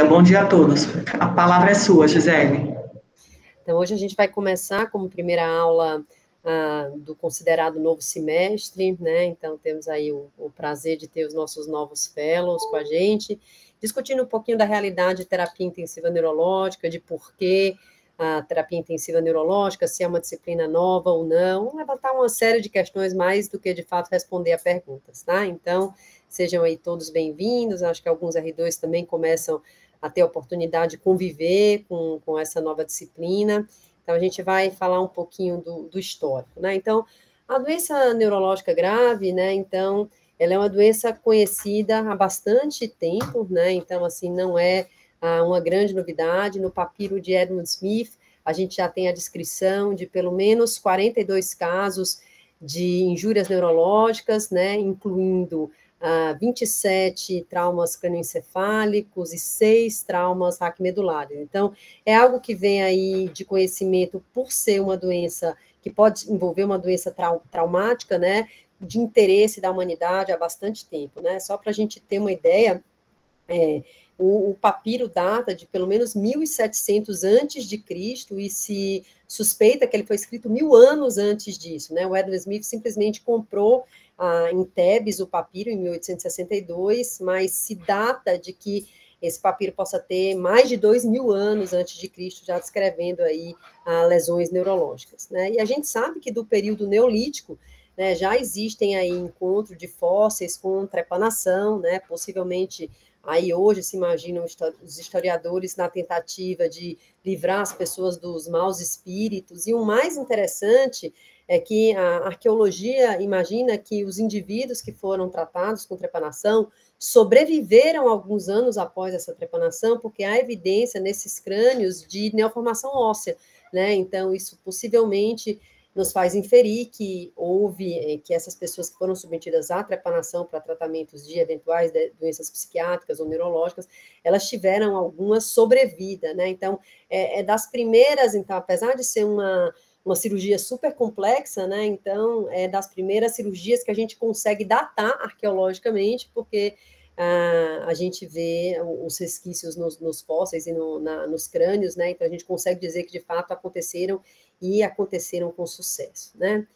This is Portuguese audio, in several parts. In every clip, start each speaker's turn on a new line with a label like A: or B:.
A: bom dia a todos. A palavra é sua, Gisele.
B: Então, hoje a gente vai começar como primeira aula do considerado novo semestre, né? Então, temos aí o prazer de ter os nossos novos fellows com a gente, discutindo um pouquinho da realidade de terapia intensiva neurológica, de por que a terapia intensiva neurológica, se é uma disciplina nova ou não, levantar uma série de questões mais do que, de fato, responder a perguntas, tá? Então, sejam aí todos bem-vindos, acho que alguns R2 também começam a ter a oportunidade de conviver com essa nova disciplina. Então, a gente vai falar um pouquinho do histórico, né? Então, a doença neurológica grave, né? Então, ela é uma doença conhecida há bastante tempo, né? Então, assim, não é uma grande novidade. No papiro de Edmund Smith, a gente já tem a descrição de pelo menos 42 casos de injúrias neurológicas, né? Incluindo 27 traumas crânioencefálicos e 6 traumas raquimedulares. Então, é algo que vem aí de conhecimento por ser uma doença que pode envolver uma doença traumática, né, de interesse da humanidade há bastante tempo, né? Só para a gente ter uma ideia, o papiro data de pelo menos 1700 antes de Cristo e se suspeita que ele foi escrito 1000 anos antes disso, né? O Edward Smith simplesmente comprou em Tebes o papiro em 1862, mas se data de que esse papiro possa ter mais de 2000 anos antes de Cristo, já descrevendo aí lesões neurológicas, né? E a gente sabe que do período neolítico, né, já existem aí encontros de fósseis com trepanação, né? Possivelmente aí hoje se imaginam os historiadores na tentativa de livrar as pessoas dos maus espíritos, e o mais interessante é que a arqueologia imagina que os indivíduos que foram tratados com trepanação sobreviveram alguns anos após essa trepanação, porque há evidência nesses crânios de neoformação óssea, né? Então, isso possivelmente nos faz inferir que que essas pessoas que foram submetidas à trepanação para tratamentos de eventuais doenças psiquiátricas ou neurológicas, elas tiveram alguma sobrevida, né? Então, das primeiras, então, apesar de ser uma cirurgia super complexa, né? Então, é das primeiras cirurgias que a gente consegue datar arqueologicamente, porque a gente vê os resquícios nos fósseis e nos crânios, né? Então, a gente consegue dizer que, de fato, aconteceram com sucesso, né?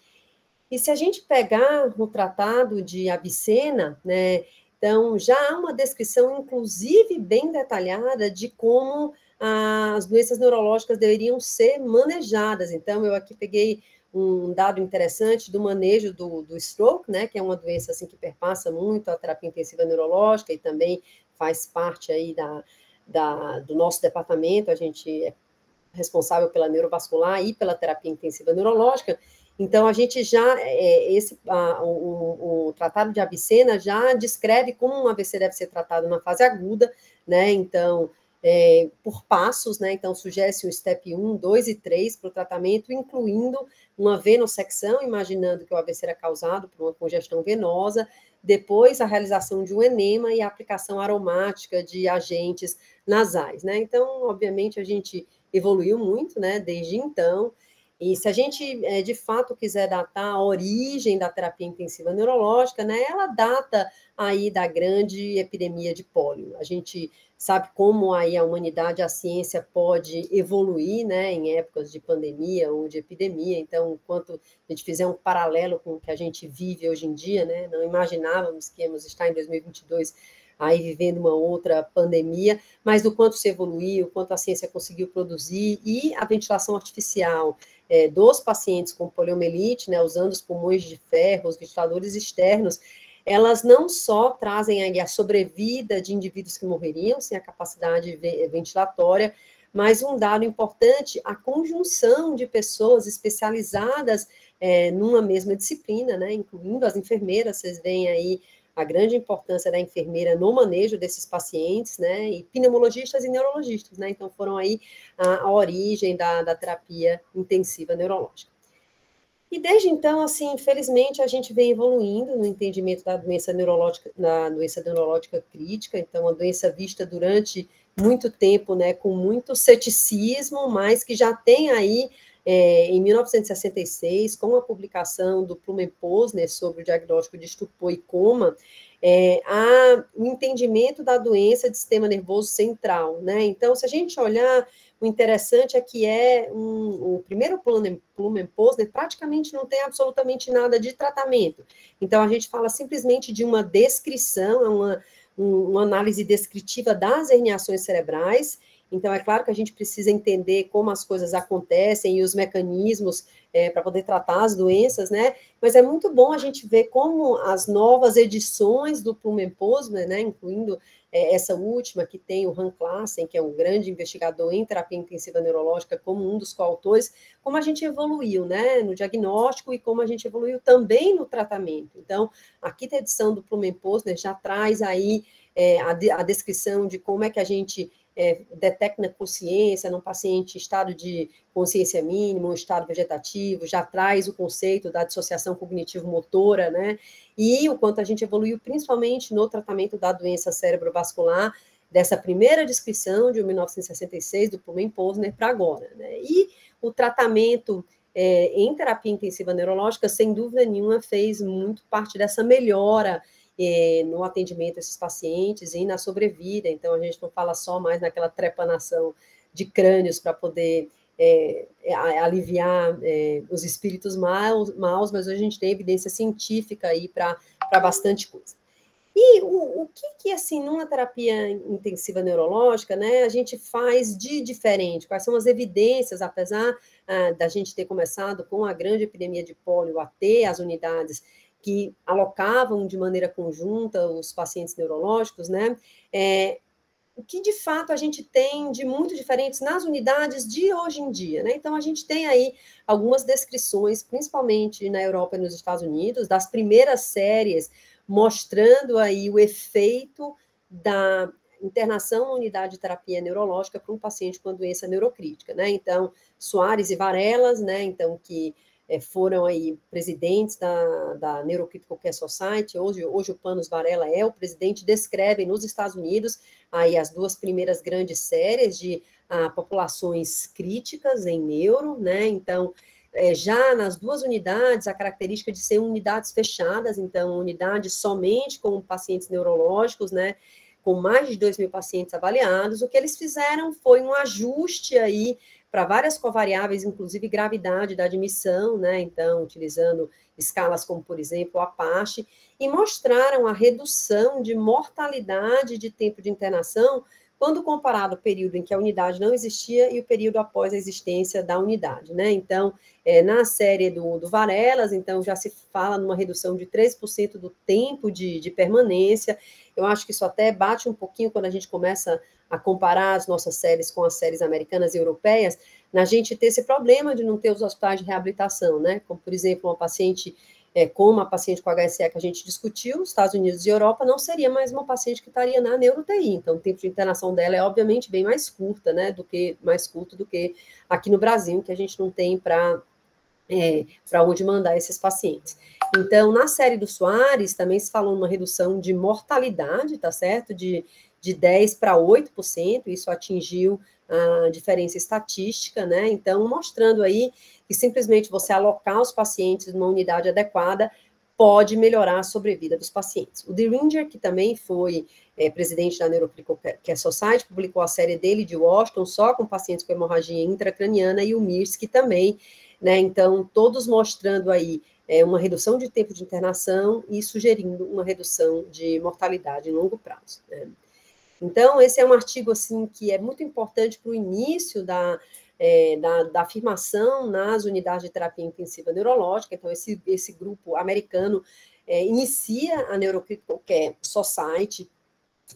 B: E se a gente pegar o Tratado de Avicena, né, então já há uma descrição, inclusive, bem detalhada de como as doenças neurológicas deveriam ser manejadas. Então, eu aqui peguei um dado interessante do manejo do stroke, né, que é uma doença assim, que perpassa muito a terapia intensiva neurológica e também faz parte aí do nosso departamento. A gente é responsável pela neurovascular e pela terapia intensiva neurológica. Então, a gente já, o Tratado de Avicena já descreve como um AVC deve ser tratado na fase aguda, né? Então, por passos, né? Então, sugere-se um step 1, 2 e 3 para o tratamento, incluindo uma venossecção, imaginando que o AVC era causado por uma congestão venosa, depois a realização de um enema e a aplicação aromática de agentes nasais, né? Então, obviamente, a gente evoluiu muito, né, desde então, e se a gente, de fato, quiser datar a origem da terapia intensiva neurológica, né, ela data aí da grande epidemia de pólio. A gente sabe como aí a humanidade, a ciência pode evoluir, né, em épocas de pandemia ou de epidemia. Então, enquanto a gente fizer um paralelo com o que a gente vive hoje em dia, né, não imaginávamos que íamos estar em 2022 aí vivendo uma outra pandemia, mas do quanto se evoluiu, o quanto a ciência conseguiu produzir, e a ventilação artificial dos pacientes com poliomielite, né, usando os pulmões de ferro, os ventiladores externos, elas não só trazem aí a sobrevida de indivíduos que morreriam sem a capacidade ventilatória, mas um dado importante, a conjunção de pessoas especializadas numa mesma disciplina, né, incluindo as enfermeiras. Vocês veem aí a grande importância da enfermeira no manejo desses pacientes, né, e pneumologistas e neurologistas, né, então foram aí a origem da terapia intensiva neurológica. E desde então, assim, infelizmente, a gente vem evoluindo no entendimento da doença neurológica crítica, então, a doença vista durante muito tempo, né, com muito ceticismo, mas que já tem aí, em 1966, com a publicação do Plummer-Posner sobre o diagnóstico de estupor e coma, o entendimento da doença de sistema nervoso central, né? Então, se a gente olhar, o interessante é que o primeiro Blumen-Posner praticamente não tem absolutamente nada de tratamento. Então, a gente fala simplesmente de uma descrição, uma análise descritiva das herniações cerebrais. Então, é claro que a gente precisa entender como as coisas acontecem e os mecanismos para poder tratar as doenças, né? Mas é muito bom a gente ver como as novas edições do Blumen-Posner, né, incluindo essa última, que tem o Han Classen, que é um grande investigador em terapia intensiva neurológica, como um dos coautores, como a gente evoluiu, né, no diagnóstico e como a gente evoluiu também no tratamento. Então, a quinta edição do Blumen-Posner já traz aí a descrição de como é que a gente detecta na consciência, num paciente em estado de consciência mínima, um estado vegetativo, já traz o conceito da dissociação cognitivo-motora, né? E o quanto a gente evoluiu, principalmente no tratamento da doença cerebrovascular, dessa primeira descrição de 1966, do Blumen-Posner, para agora, né? E o tratamento em terapia intensiva neurológica, sem dúvida nenhuma, fez muito parte dessa melhora no atendimento desses pacientes e na sobrevida. Então, a gente não fala só mais naquela trepanação de crânios para poder aliviar os espíritos maus, mas hoje a gente tem evidência científica aí para bastante coisa. E o que, assim, numa terapia intensiva neurológica, né, a gente faz de diferente? Quais são as evidências, apesar da gente ter começado com a grande epidemia de pólio a ter as unidades que alocavam de maneira conjunta os pacientes neurológicos, né? O que, de fato, a gente tem de muito diferentes nas unidades de hoje em dia, né? Então, a gente tem aí algumas descrições, principalmente na Europa e nos Estados Unidos, das primeiras séries, mostrando aí o efeito da internação na unidade de terapia neurológica para um paciente com doença neurocrítica, né? Então, Soares e Varelas, né? Então, que foram aí presidentes da Neurocritical Care Society, hoje o Panos Varela é o presidente, descrevem nos Estados Unidos aí as duas primeiras grandes séries de populações críticas em neuro, né? Então, já nas duas unidades, a característica de ser unidades fechadas, então, unidades somente com pacientes neurológicos, né? Com mais de 2.000 pacientes avaliados, o que eles fizeram foi um ajuste aí para várias covariáveis, inclusive gravidade da admissão, né? Então, utilizando escalas como, por exemplo, o Apache, e mostraram a redução de mortalidade de tempo de internação quando comparado ao período em que a unidade não existia e o período após a existência da unidade, né? Então, na série do Varelas, então, já se fala numa redução de 13% do tempo de permanência. Eu acho que isso até bate um pouquinho quando a gente começa a comparar as nossas séries com as séries americanas e europeias, na gente ter esse problema de não ter os hospitais de reabilitação, né? Como, por exemplo, uma paciente como a paciente com HSE que a gente discutiu, Estados Unidos e Europa, não seria mais uma paciente que estaria na neuro-UTI. Então, o tempo de internação dela é, obviamente, bem mais curta, né, mais curto do que aqui no Brasil, que a gente não tem para onde mandar esses pacientes. Então, na série do Soares, também se falou numa redução de mortalidade, tá certo? De 10% para 8%, isso atingiu a diferença estatística, né? Então, mostrando aí que simplesmente você alocar os pacientes numa unidade adequada pode melhorar a sobrevida dos pacientes. O Diringer, que também foi presidente da Neurocritical Care Society, publicou a série dele de Washington, só com pacientes com hemorragia intracraniana, e o Mirsky também, né? Então, todos mostrando aí uma redução de tempo de internação e sugerindo uma redução de mortalidade em longo prazo, né? Então, esse é um artigo, assim, que é muito importante para o início da afirmação nas unidades de terapia intensiva neurológica. Então, esse grupo americano inicia a Neurocritical Care Society,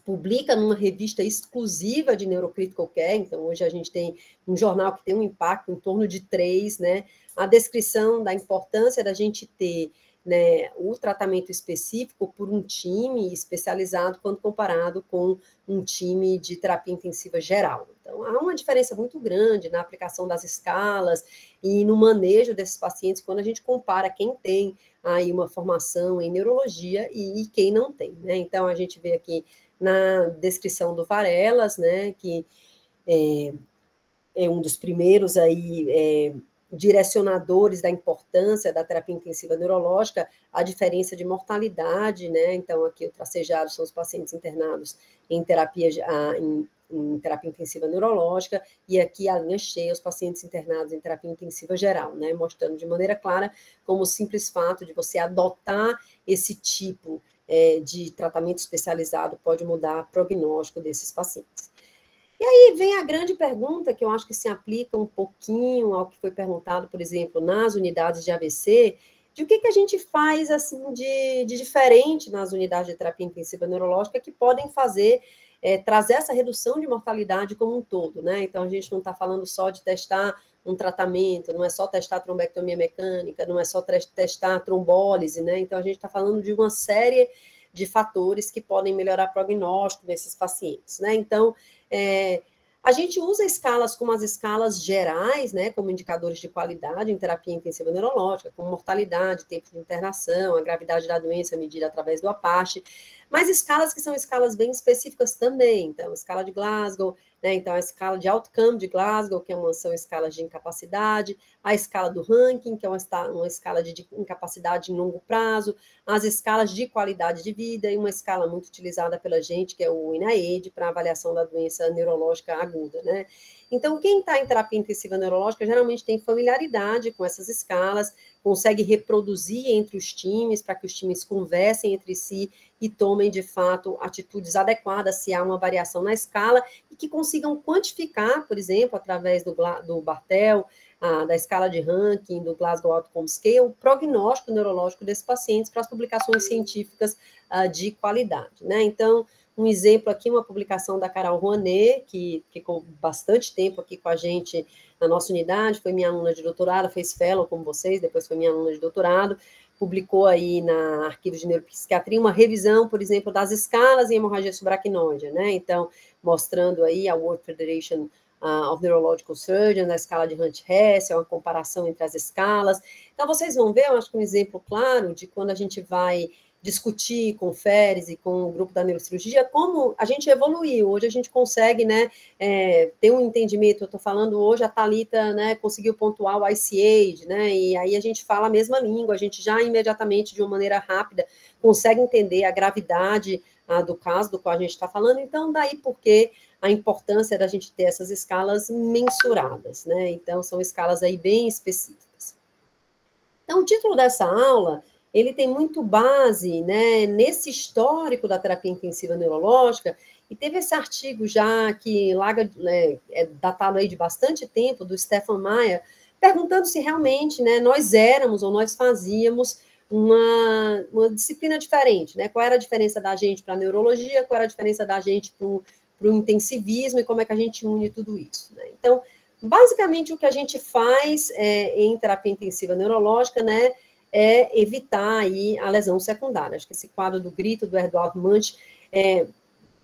B: publica numa revista exclusiva de Neurocritical Care. Então, hoje a gente tem um jornal que tem um impacto em torno de 3, né? A descrição da importância da gente ter, né, o tratamento específico por um time especializado quando comparado com um time de terapia intensiva geral. Então, há uma diferença muito grande na aplicação das escalas e no manejo desses pacientes quando a gente compara quem tem aí uma formação em neurologia e quem não tem, né? Então, a gente vê aqui na descrição do Varelas, né, que é um dos primeiros aí direcionadores da importância da terapia intensiva neurológica, a diferença de mortalidade, né? Então, aqui o tracejado são os pacientes internados em terapia, em terapia intensiva neurológica, e aqui a linha cheia, os pacientes internados em terapia intensiva geral, né? Mostrando de maneira clara como o simples fato de você adotar esse tipo de tratamento especializado pode mudar o prognóstico desses pacientes. E aí vem a grande pergunta, que eu acho que se aplica um pouquinho ao que foi perguntado, por exemplo, nas unidades de AVC, de o que a gente faz assim de diferente nas unidades de terapia intensiva neurológica que podem fazer, trazer essa redução de mortalidade como um todo, né? Então, a gente não está falando só de testar um tratamento, não é só testar trombectomia mecânica, não é só testar trombólise, né? Então, a gente está falando de uma série de fatores que podem melhorar o prognóstico desses pacientes, né? Então, a gente usa escalas como as escalas gerais, né, como indicadores de qualidade em terapia intensiva neurológica, como mortalidade, tempo de internação, a gravidade da doença medida através do APACHE, mas escalas que são escalas bem específicas também, então, a escala de Glasgow, né, então, a escala de outcome de Glasgow, que são escalas de incapacidade, a escala do ranking, que é uma escala de incapacidade em longo prazo, as escalas de qualidade de vida, e uma escala muito utilizada pela gente, que é o INAED, para avaliação da doença neurológica aguda, né? Então, quem está em terapia intensiva neurológica geralmente tem familiaridade com essas escalas, consegue reproduzir entre os times, para que os times conversem entre si e tomem, de fato, atitudes adequadas se há uma variação na escala, e que consigam quantificar, por exemplo, através do Bartel, da escala de ranking, do Glasgow Outcome Scale, o prognóstico neurológico desses pacientes para as publicações científicas de qualidade, né? Então, um exemplo aqui, uma publicação da Carol Rouanet, que ficou bastante tempo aqui com a gente na nossa unidade, foi minha aluna de doutorado, fez fellow como vocês, depois foi minha aluna de doutorado, publicou aí na Arquivos de Neuropsiquiatria uma revisão, por exemplo, das escalas em hemorragia subaracnoide, né? Então, mostrando aí a World Federation of Neurological Surgeons, a escala de Hunt-Hess, uma comparação entre as escalas. Então, vocês vão ver, eu acho que um exemplo claro de quando a gente vai discutir com o Feres e com o grupo da neurocirurgia, como a gente evoluiu. Hoje a gente consegue, né, ter um entendimento. Eu estou falando hoje, a Thalita, né, conseguiu pontuar o ICH, né, e aí a gente fala a mesma língua, a gente já imediatamente, de uma maneira rápida, consegue entender a gravidade do caso do qual a gente está falando. Então, daí porque a importância da gente ter essas escalas mensuradas, né, então são escalas aí bem específicas. Então, o título dessa aula, ele tem muito base, né, nesse histórico da terapia intensiva neurológica, e teve esse artigo já que é datado aí de bastante tempo, do Stefan Meyer, perguntando se realmente, né, nós éramos ou nós fazíamos uma disciplina diferente, né, qual era a diferença da gente para a neurologia, qual era a diferença da gente para o intensivismo e como é que a gente une tudo isso, né? Então, basicamente, o que a gente faz em terapia intensiva neurológica, né, é evitar aí a lesão secundária. Acho que esse quadro do grito do Eduardo Manche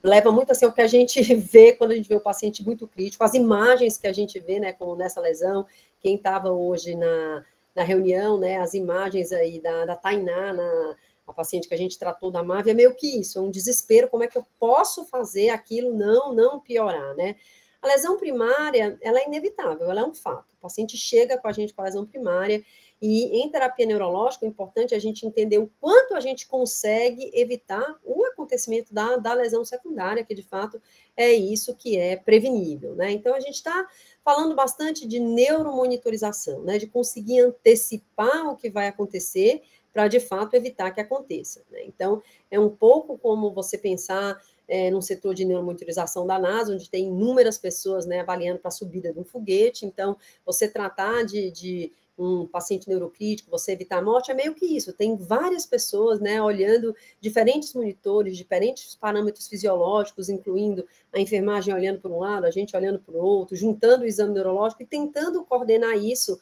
B: leva muito assim ao que a gente vê quando a gente vê o paciente muito crítico, as imagens que a gente vê, né, como nessa lesão, quem estava hoje na reunião, né, as imagens aí da Tainá, a paciente que a gente tratou da MAV, é meio que isso, é um desespero, como é que eu posso fazer aquilo não piorar, né? A lesão primária, ela é inevitável, ela é um fato. O paciente chega com a gente com a lesão primária, e em terapia neurológica, é importante a gente entender o quanto a gente consegue evitar o acontecimento da lesão secundária, que de fato é isso que é prevenível, né? Então, a gente está falando bastante de neuromonitorização, né? De conseguir antecipar o que vai acontecer para, de fato, evitar que aconteça, né? Então, é um pouco como você pensar num setor de neuromonitorização da NASA, onde tem inúmeras pessoas, né, avaliando para a subida de um foguete. Então, você tratar de um paciente neurocrítico, você evitar a morte, é meio que isso. Tem várias pessoas, né, olhando diferentes monitores, diferentes parâmetros fisiológicos, incluindo a enfermagem olhando por um lado, a gente olhando para o outro, juntando o exame neurológico e tentando coordenar isso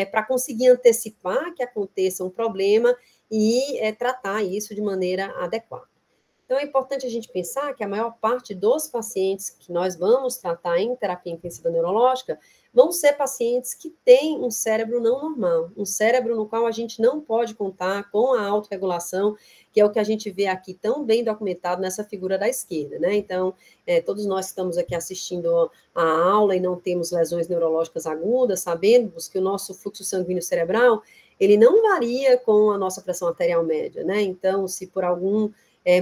B: para conseguir antecipar que aconteça um problema e tratar isso de maneira adequada. Então, é importante a gente pensar que a maior parte dos pacientes que nós vamos tratar em terapia intensiva neurológica vão ser pacientes que têm um cérebro não normal, um cérebro no qual a gente não pode contar com a autorregulação, que é o que a gente vê aqui tão bem documentado nessa figura da esquerda, né? Então, todos nós que estamos aqui assistindo a aula e não temos lesões neurológicas agudas, sabemos que o nosso fluxo sanguíneo cerebral, ele não varia com a nossa pressão arterial média, né? Então, se por algum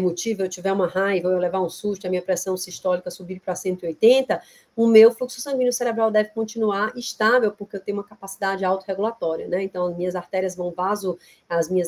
B: motivo eu tiver uma raiva, ou eu levar um susto, a minha pressão sistólica subir para 180, o meu fluxo sanguíneo cerebral deve continuar estável, porque eu tenho uma capacidade autorregulatória, né? Então, as minhas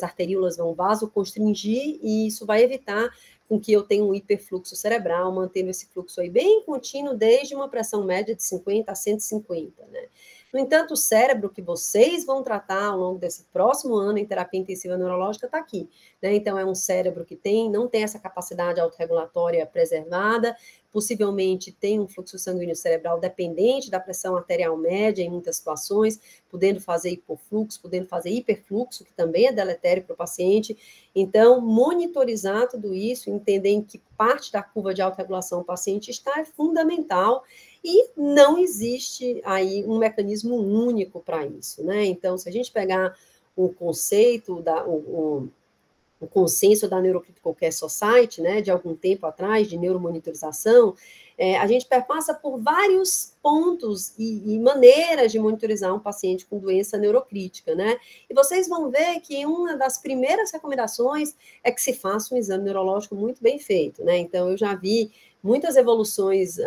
B: arteríolas vão vasoconstringir, e isso vai evitar com que eu tenha um hiperfluxo cerebral, mantendo esse fluxo aí bem contínuo, desde uma pressão média de 50 a 150, né? No entanto, o cérebro que vocês vão tratar ao longo desse próximo ano em terapia intensiva neurológica está aqui, né? Então, é um cérebro que não tem essa capacidade autorregulatória preservada, possivelmente tem um fluxo sanguíneo cerebral dependente da pressão arterial média em muitas situações, podendo fazer hipofluxo, podendo fazer hiperfluxo, que também é deletério para o paciente. Então, monitorizar tudo isso, entender em que parte da curva de autorregulação o paciente está, é fundamental, e não existe aí um mecanismo único para isso, né? Então, se a gente pegar o conceito, o consenso da Neurocritical Care Society, né, de algum tempo atrás, de neuromonitorização, a gente perpassa por vários pontos e maneiras de monitorizar um paciente com doença neurocrítica, né? E vocês vão ver que uma das primeiras recomendações é que se faça um exame neurológico muito bem feito, né? Então, eu já vi muitas evoluções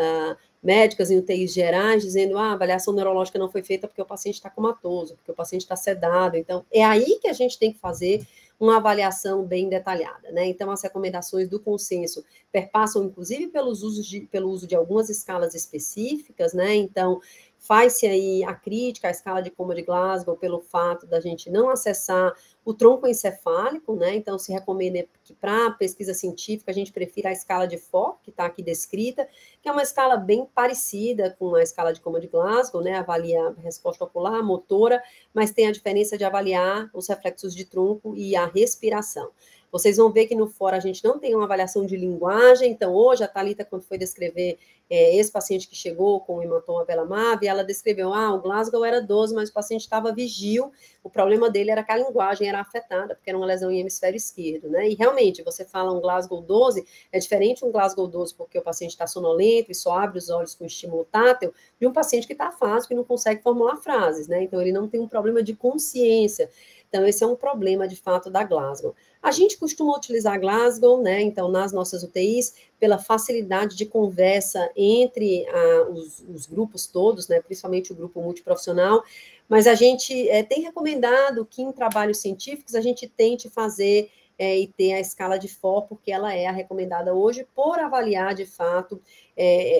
B: médicas em UTIs gerais dizendo, a avaliação neurológica não foi feita porque o paciente está comatoso, porque o paciente está sedado. Então, é aí que a gente tem que fazer uma avaliação bem detalhada, né? Então, as recomendações do consenso perpassam, inclusive, pelo uso de algumas escalas específicas, né? Então, faz-se aí a crítica à escala de Coma de Glasgow pelo fato da gente não acessar o tronco encefálico, né? Então, se recomenda que para pesquisa científica a gente prefira a escala de Fogg, que está aqui descrita, que é uma escala bem parecida com a escala de Coma de Glasgow, né? Avalia a resposta ocular, motora, mas tem a diferença de avaliar os reflexos de tronco e a respiração. Vocês vão ver que no fora a gente não tem uma avaliação de linguagem, então hoje a Thalita, quando foi descrever esse paciente que chegou com o hematoma Velamavi, ela descreveu, o Glasgow era 12, mas o paciente estava vigil, o problema dele era que a linguagem era afetada, porque era uma lesão em hemisfério esquerdo, né? E realmente, você fala um Glasgow 12, é diferente um Glasgow 12 porque o paciente está sonolento e só abre os olhos com estímulo tátil, de um paciente que está afásico e não consegue formular frases, né? Então, ele não tem um problema de consciência. Então, esse é um problema, de fato, da Glasgow. A gente costuma utilizar Glasgow, né, então, nas nossas UTIs, pela facilidade de conversa entre os grupos todos, né, principalmente o grupo multiprofissional, mas a gente tem recomendado que em trabalhos científicos a gente tente fazer e ter a escala de FOR, porque ela é a recomendada hoje por avaliar, de fato,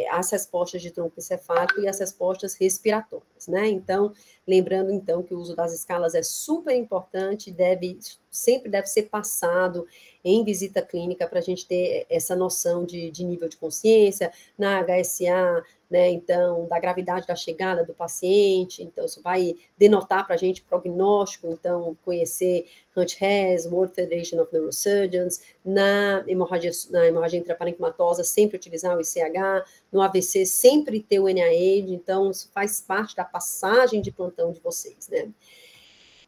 B: as respostas de tronco encefálico e as respostas respiratórias, né? Então, lembrando, então, que o uso das escalas é super importante, sempre deve ser passado em visita clínica para a gente ter essa noção de nível de consciência, na HSA, né, então, da gravidade da chegada do paciente, então, isso vai denotar para a gente prognóstico, então, conhecer Hunt-Hess, World Federation of Neurosurgeons, na hemorragia intraparenquimatosa, sempre utilizar o ICH, no AVC, sempre ter o NIH, então, isso faz parte da passagem de plantão de vocês, né.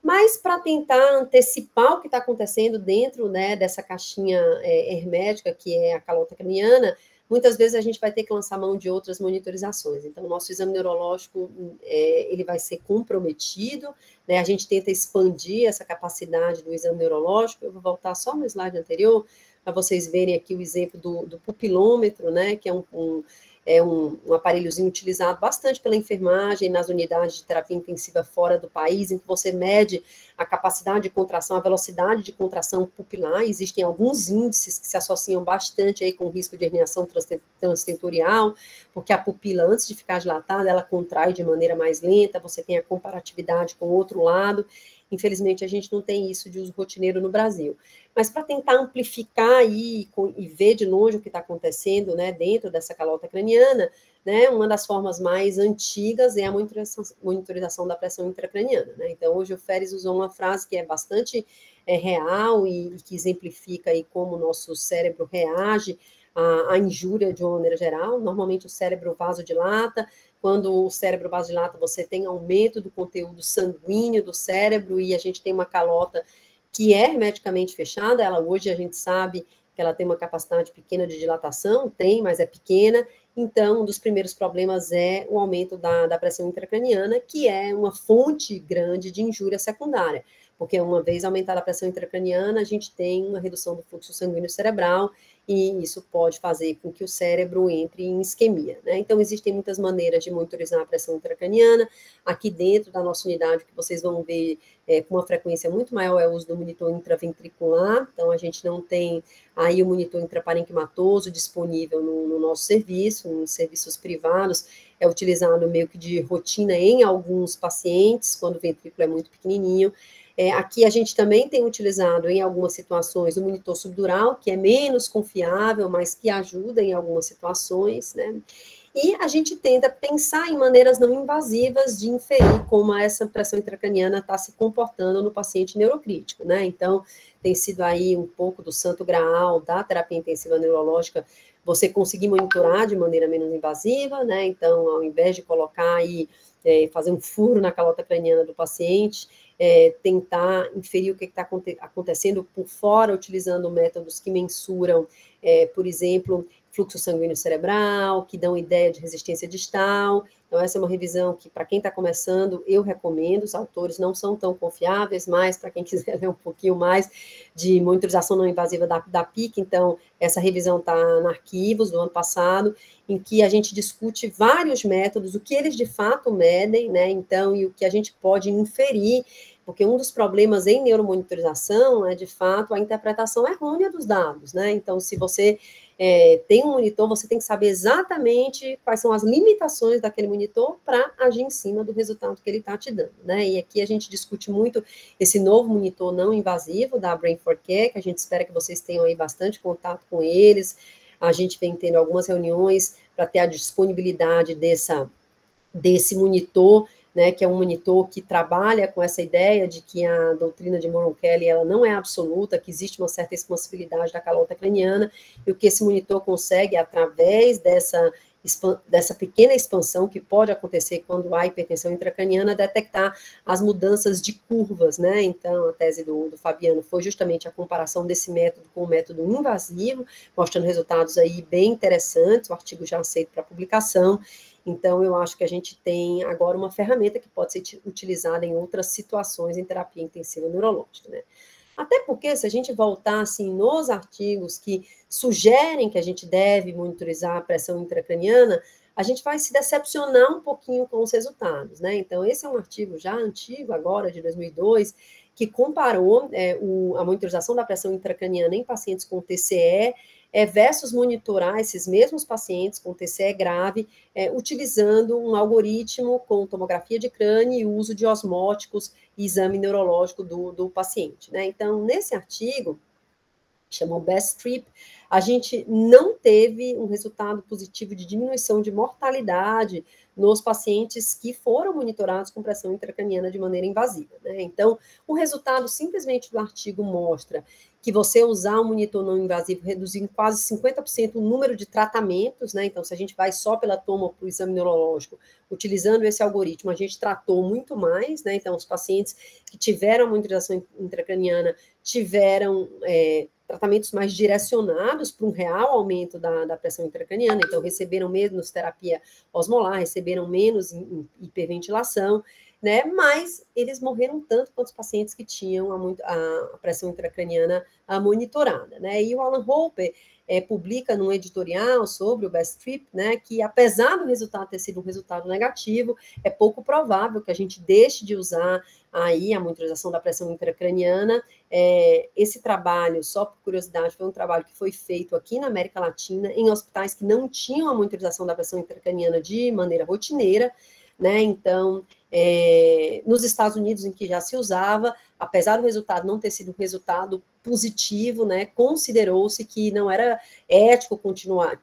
B: Mas, para tentar antecipar o que está acontecendo dentro, né, dessa caixinha hermética, que é a calota craniana, muitas vezes a gente vai ter que lançar mão de outras monitorizações. Então, o nosso exame neurológico, ele vai ser comprometido, né, a gente tenta expandir essa capacidade do exame neurológico. Eu vou voltar só no slide anterior, para vocês verem aqui o exemplo do pupilômetro, né, que é um aparelhozinho utilizado bastante pela enfermagem nas unidades de terapia intensiva fora do país, em que você mede a capacidade de contração, a velocidade de contração pupilar. Existem alguns índices que se associam bastante aí com o risco de herniação transtentorial, porque a pupila, antes de ficar dilatada, ela contrai de maneira mais lenta, você tem a comparatividade com o outro lado. Infelizmente, a gente não tem isso de uso rotineiro no Brasil. Mas para tentar amplificar aí e ver de longe o que está acontecendo, né, dentro dessa calota craniana, né, uma das formas mais antigas é a monitorização da pressão intracraniana. Né? Então, hoje o Feres usou uma frase que é bastante real e que exemplifica aí como o nosso cérebro reage à injúria de uma maneira geral. Normalmente o cérebro vasodilata. Quando o cérebro vasodilata, você tem aumento do conteúdo sanguíneo do cérebro e a gente tem uma calota que é hermeticamente fechada. Ela hoje a gente sabe que ela tem uma capacidade pequena de dilatação, tem, mas é pequena. Então, um dos primeiros problemas é o aumento da pressão intracraniana, que é uma fonte grande de injúria secundária, porque uma vez aumentada a pressão intracraniana, a gente tem uma redução do fluxo sanguíneo cerebral, e isso pode fazer com que o cérebro entre em isquemia, né? Então, existem muitas maneiras de monitorizar a pressão intracraniana. Aqui dentro da nossa unidade, o que vocês vão ver com uma frequência muito maior é o uso do monitor intraventricular. Então, a gente não tem aí o monitor intraparenquimatoso disponível no nosso serviço, nos serviços privados, é utilizado meio que de rotina em alguns pacientes, quando o ventrículo é muito pequenininho. Aqui a gente também tem utilizado em algumas situações o monitor subdural, que é menos confiável, mas que ajuda em algumas situações, né? E a gente tenta pensar em maneiras não invasivas de inferir como essa pressão intracraniana está se comportando no paciente neurocrítico, né? Então, tem sido aí um pouco do santo graal da terapia intensiva neurológica, você conseguir monitorar de maneira menos invasiva, né? Então, ao invés de colocar aí, fazer um furo na calota craniana do paciente, tentar inferir o que está acontecendo por fora, utilizando métodos que mensuram, por exemplo, fluxo sanguíneo cerebral, que dão ideia de resistência distal. Então, essa é uma revisão que, para quem está começando, eu recomendo. Os autores não são tão confiáveis, mas para quem quiser ver um pouquinho mais de monitorização não invasiva da PIC, então, essa revisão está na Arquivos, do ano passado, em que a gente discute vários métodos, o que eles de fato medem, né, então, e o que a gente pode inferir, porque um dos problemas em neuromonitorização é, de fato, a interpretação errônea dos dados, né, então, se você tem um monitor, você tem que saber exatamente quais são as limitações daquele monitor para agir em cima do resultado que ele está te dando, né, e aqui a gente discute muito esse novo monitor não invasivo da Brain4Care, que a gente espera que vocês tenham aí bastante contato com eles. A gente vem tendo algumas reuniões para ter a disponibilidade desse monitor, né, que é um monitor que trabalha com essa ideia de que a doutrina de Moron Kelly ela não é absoluta, que existe uma certa expansibilidade da calota craniana, e o que esse monitor consegue, através dessa pequena expansão que pode acontecer quando há hipertensão intracraniana, detectar as mudanças de curvas, né? Então, a tese do Fabiano foi justamente a comparação desse método com o método invasivo, mostrando resultados aí bem interessantes, o artigo já aceito para publicação. Então, eu acho que a gente tem agora uma ferramenta que pode ser utilizada em outras situações em terapia intensiva neurológica, né? Até porque, se a gente voltar, assim, nos artigos que sugerem que a gente deve monitorizar a pressão intracraniana, a gente vai se decepcionar um pouquinho com os resultados, né? Então, esse é um artigo já antigo, agora, de 2002, que comparou a monitorização da pressão intracraniana em pacientes com TCE versus monitorar esses mesmos pacientes com TCE grave, utilizando um algoritmo com tomografia de crânio e uso de osmóticos e exame neurológico do paciente, né? Então, nesse artigo, que chama o Best Trip, a gente não teve um resultado positivo de diminuição de mortalidade nos pacientes que foram monitorados com pressão intracraniana de maneira invasiva, né? Então, o resultado simplesmente do artigo mostra que você usar um monitor não invasivo reduz em quase 50% o número de tratamentos, né? Então, se a gente vai só pela toma para o exame neurológico, utilizando esse algoritmo, a gente tratou muito mais, né? Então, os pacientes que tiveram monitorização intracraniana tiveram tratamentos mais direcionados para um real aumento da pressão intracraniana, então receberam menos terapia osmolar, receberam menos hiperventilação, né, mas eles morreram tanto quanto os pacientes que tinham a pressão intracraniana monitorada, né, e o Alan Roper publica num editorial sobre o Best Trip, né, que apesar do resultado ter sido um resultado negativo, é pouco provável que a gente deixe de usar aí a monitorização da pressão intracraniana. Esse trabalho, só por curiosidade, foi um trabalho que foi feito aqui na América Latina, em hospitais que não tinham a monitorização da pressão intracraniana de maneira rotineira, né? Então, nos Estados Unidos, em que já se usava, apesar do resultado não ter sido um resultado positivo, né, considerou-se que não era ético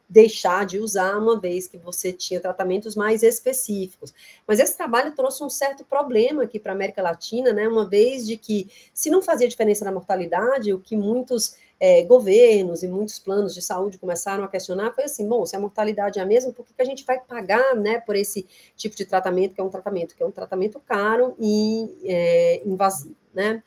B: deixar de usar, uma vez que você tinha tratamentos mais específicos. Mas esse trabalho trouxe um certo problema aqui para a América Latina, né, uma vez de que, se não fazia diferença na mortalidade, o que muitos governos e muitos planos de saúde começaram a questionar foi assim, bom, se a mortalidade é a mesma, por que a gente vai pagar, né, por esse tipo de tratamento, que é um tratamento caro e invasivo, né?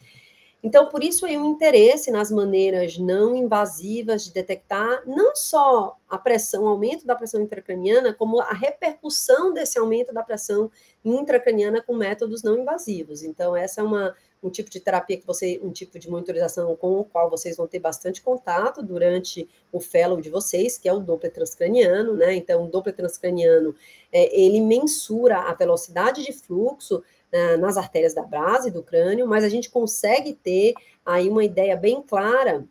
B: Então, por isso aí o interesse nas maneiras não invasivas de detectar não só a pressão, o aumento da pressão intracraniana, como a repercussão desse aumento da pressão intracraniana com métodos não invasivos. Então, essa é um tipo de terapia um tipo de monitorização com o qual vocês vão ter bastante contato durante o fellow de vocês, que é o Doppler transcraniano, né? Então, o Doppler transcraniano, ele mensura a velocidade de fluxo nas artérias da base do crânio, mas a gente consegue ter aí uma ideia bem clara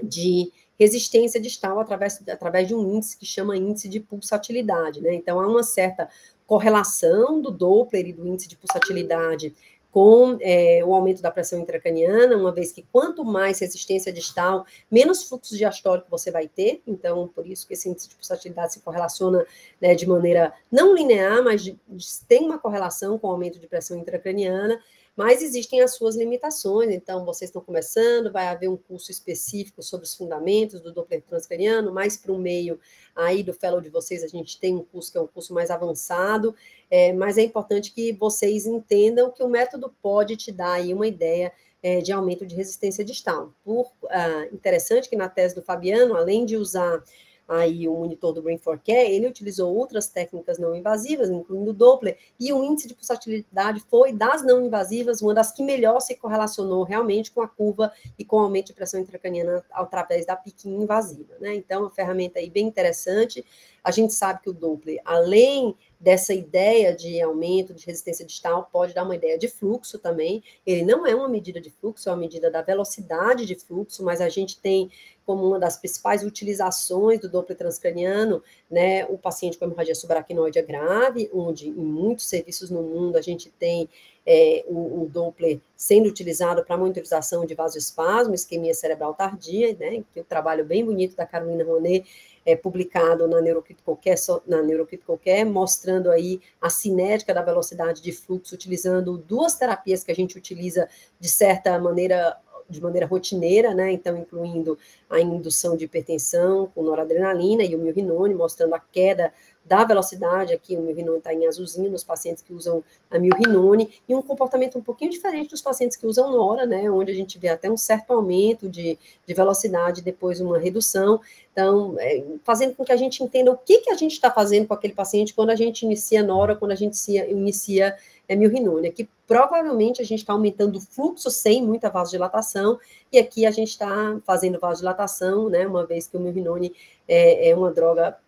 B: de resistência distal através de um índice que chama índice de pulsatilidade, né? Então, há uma certa correlação do Doppler e do índice de pulsatilidade com o aumento da pressão intracraniana, uma vez que quanto mais resistência distal, menos fluxo diastólico você vai ter, então, por isso que esse índice de pulsatilidade se correlaciona, né, de maneira não linear, mas tem uma correlação com o aumento de pressão intracraniana, mas existem as suas limitações, então vocês estão começando, vai haver um curso específico sobre os fundamentos do Doppler transcraniano, mais para o meio aí do fellow de vocês, a gente tem um curso que é um curso mais avançado, mas é importante que vocês entendam que o método pode te dar aí uma ideia de aumento de resistência distal. Interessante que na tese do Fabiano, além de usar aí o monitor do Brain4Care, ele utilizou outras técnicas não invasivas, incluindo o Doppler, e o índice de pulsatilidade foi, das não invasivas, uma das que melhor se correlacionou realmente com a curva e com o aumento de pressão intracraniana através da piquinha invasiva, né? Então, é uma ferramenta aí bem interessante. A gente sabe que o Doppler, além dessa ideia de aumento de resistência distal, pode dar uma ideia de fluxo também. Ele não é uma medida de fluxo, é uma medida da velocidade de fluxo, mas a gente tem como uma das principais utilizações do Doppler transcraniano, né, o paciente com hemorragia subaracnoide grave, onde em muitos serviços no mundo a gente tem o Doppler sendo utilizado para monitorização de vasoespasmo, isquemia cerebral tardia, né, que é um trabalho bem bonito da Carolina Ronet, publicado na Neurocritical Care, mostrando aí a cinética da velocidade de fluxo, utilizando duas terapias que a gente utiliza de certa maneira, de maneira rotineira, né? Então, incluindo a indução de hipertensão com noradrenalina e o milrinone, mostrando a queda da velocidade, aqui o milrinone está em azulzinho nos pacientes que usam a milrinone, e um comportamento um pouquinho diferente dos pacientes que usam nora, né, onde a gente vê até um certo aumento de velocidade, depois uma redução. Então, fazendo com que a gente entenda o que a gente está fazendo com aquele paciente quando a gente inicia nora, quando a gente inicia milrinone. Aqui, provavelmente, a gente está aumentando o fluxo sem muita vasodilatação, e aqui a gente está fazendo vasodilatação, né, uma vez que o milrinone é uma droga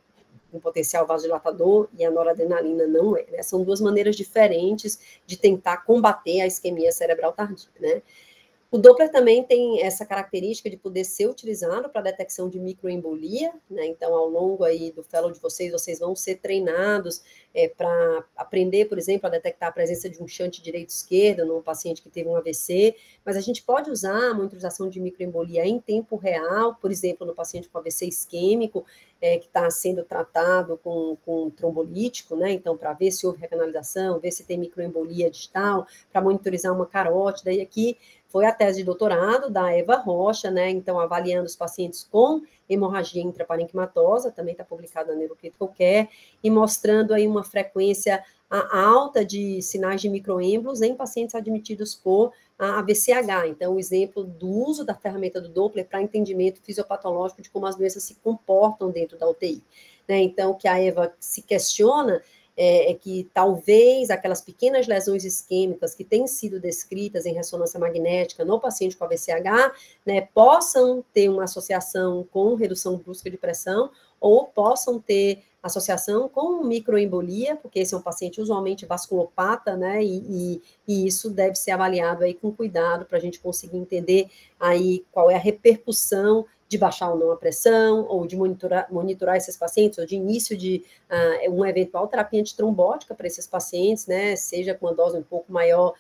B: com potencial vasodilatador e a noradrenalina não é, né? São duas maneiras diferentes de tentar combater a isquemia cerebral tardia, né? O Doppler também tem essa característica de poder ser utilizado para detecção de microembolia, né? Então, ao longo aí do fellow de vocês vão ser treinados para aprender, por exemplo, a detectar a presença de um shunt direito-esquerdo num paciente que teve um AVC, mas a gente pode usar a monitorização de microembolia em tempo real, por exemplo, no paciente com AVC isquêmico, que está sendo tratado com trombolítico, né? Então, para ver se houve recanalização, ver se tem microembolia distal, para monitorizar uma carótida, e aqui foi a tese de doutorado da Eva Rocha, né? Então, avaliando os pacientes com hemorragia intraparenquimatosa, também está publicado na Neurocritical Care, e mostrando aí uma frequência alta de sinais de microêmbolos em pacientes admitidos por AVCH. Então, o exemplo do uso da ferramenta do Doppler para entendimento fisiopatológico de como as doenças se comportam dentro da UTI, né? Então, o que a Eva se questiona é que talvez aquelas pequenas lesões isquêmicas que têm sido descritas em ressonância magnética no paciente com AVCH, né, possam ter uma associação com redução brusca de pressão, ou possam ter associação com microembolia, porque esse é um paciente usualmente vasculopata, né, e isso deve ser avaliado aí com cuidado para a gente conseguir entender aí qual é a repercussão de baixar ou não a pressão, ou de monitorar esses pacientes, ou de início de uma eventual terapia antitrombótica para esses pacientes, né, seja com uma dose um pouco maior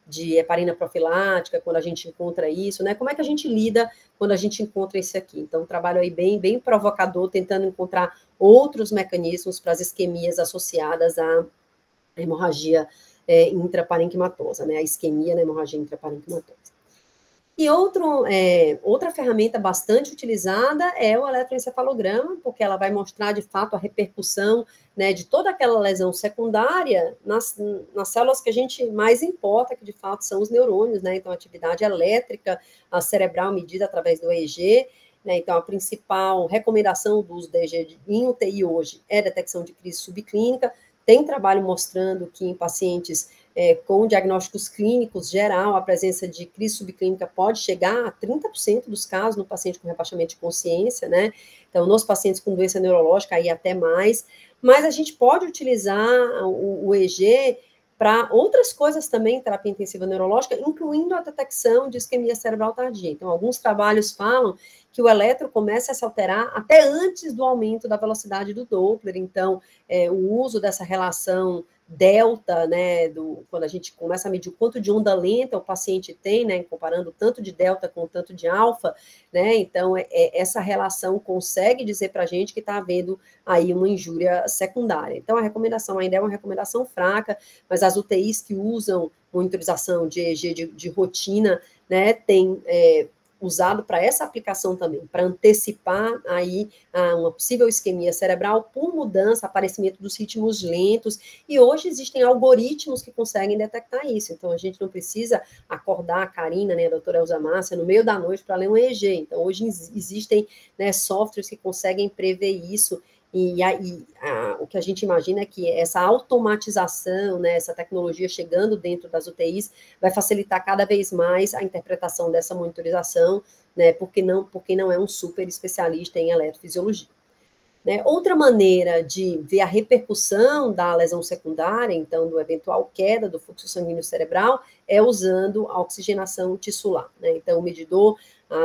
B: de heparina profilática, quando a gente encontra isso, né, como é que a gente lida quando a gente encontra isso aqui? Então, um trabalho aí bem provocador, tentando encontrar outros mecanismos para as isquemias associadas à hemorragia intraparenquimatosa, né, a isquemia na hemorragia intraparenquimatosa. E outra ferramenta bastante utilizada é o eletroencefalograma, porque ela vai mostrar, de fato, a repercussão, né, de toda aquela lesão secundária nas células que a gente mais importa, que, de fato, são os neurônios, né? Então, a atividade elétrica, a cerebral medida através do EEG, né? Então, a principal recomendação do uso do EEG em UTI hoje é a detecção de crise subclínica. Tem trabalho mostrando que em pacientes com diagnósticos clínicos geral, a presença de crise subclínica pode chegar a 30% dos casos no paciente com rebaixamento de consciência, né? Então, nos pacientes com doença neurológica, aí até mais. Mas a gente pode utilizar o EEG para outras coisas também, terapia intensiva neurológica, incluindo a detecção de isquemia cerebral tardia. Então, alguns trabalhos falam que o eletro começa a se alterar até antes do aumento da velocidade do Doppler. Então, o uso dessa relação delta, né, quando a gente começa a medir o quanto de onda lenta o paciente tem, né, comparando tanto de delta com tanto de alfa, né, então essa relação consegue dizer para a gente que está havendo aí uma injúria secundária. Então, a recomendação ainda é uma recomendação fraca, mas as UTIs que usam monitorização de EEG de rotina, né, tem usado para essa aplicação também, para antecipar aí uma possível isquemia cerebral por mudança, aparecimento dos ritmos lentos, e hoje existem algoritmos que conseguem detectar isso, então a gente não precisa acordar a Karina, né, a doutora Elza Márcia, no meio da noite para ler um EEG, então hoje existem, né, softwares que conseguem prever isso, o que a gente imagina é que essa automatização, né, essa tecnologia chegando dentro das UTIs vai facilitar cada vez mais a interpretação dessa monitorização, né, porque não é um super especialista em eletrofisiologia. Né? Outra maneira de ver a repercussão da lesão secundária, então, do eventual queda do fluxo sanguíneo cerebral, é usando a oxigenação tissular. Né? Então, o medidor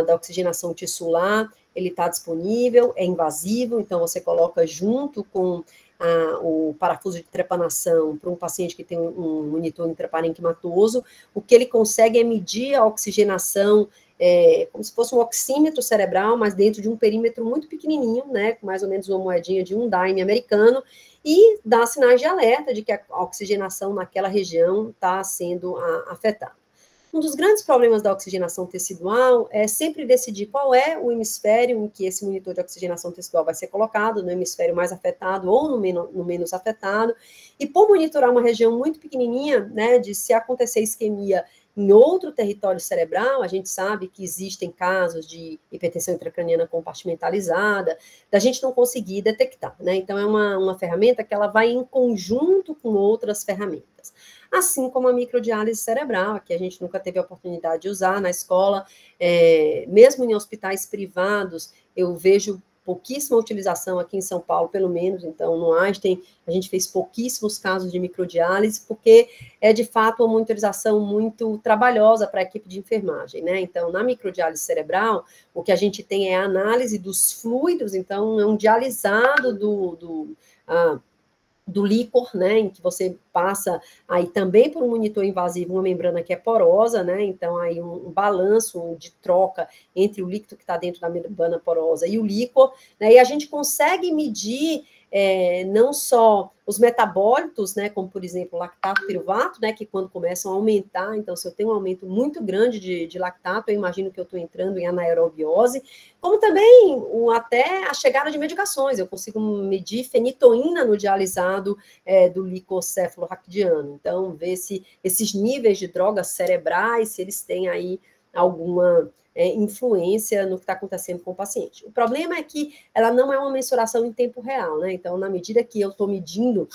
B: da oxigenação tissular, ele está disponível, é invasivo, então você coloca junto com o parafuso de trepanação para um paciente que tem um monitor intraparenquimatoso, o que ele consegue é medir a oxigenação como se fosse um oxímetro cerebral, mas dentro de um perímetro muito pequenininho, né, com mais ou menos uma moedinha de um dime americano, e dá sinais de alerta de que a oxigenação naquela região está sendo afetada. Um dos grandes problemas da oxigenação tecidual é sempre decidir qual é o hemisfério em que esse monitor de oxigenação tecidual vai ser colocado, no hemisfério mais afetado ou no menos afetado, e por monitorar uma região muito pequenininha, né, de se acontecer isquemia em outro território cerebral, a gente sabe que existem casos de hipertensão intracraniana compartimentalizada, da gente não conseguir detectar, né? Então, é uma ferramenta que ela vai em conjunto com outras ferramentas. Assim como a microdiálise cerebral, que a gente nunca teve a oportunidade de usar na escola, mesmo em hospitais privados, eu vejo pouquíssima utilização aqui em São Paulo, pelo menos, então, no Einstein, a gente fez pouquíssimos casos de microdiálise, porque é, de fato, uma monitorização muito trabalhosa para a equipe de enfermagem, né? Então, na microdiálise cerebral, o que a gente tem é a análise dos fluidos, então, é um dialisado do líquor, né, em que você passa aí também por um monitor invasivo, uma membrana que é porosa, né, então aí um balanço de troca entre o líquido que está dentro da membrana porosa e o líquor, né, e a gente consegue medir não só os metabólitos, né, como por exemplo o lactato piruvato, né, que quando começam a aumentar, então se eu tenho um aumento muito grande de lactato, eu imagino que eu estou entrando em anaerobiose, como também até a chegada de medicações, eu consigo medir fenitoína no dialisado do líquor cefalorraquidiano, então ver se esses níveis de drogas cerebrais, se eles têm aí alguma influência no que está acontecendo com o paciente. O problema é que ela não é uma mensuração em tempo real, né? Então, na medida que eu estou medindo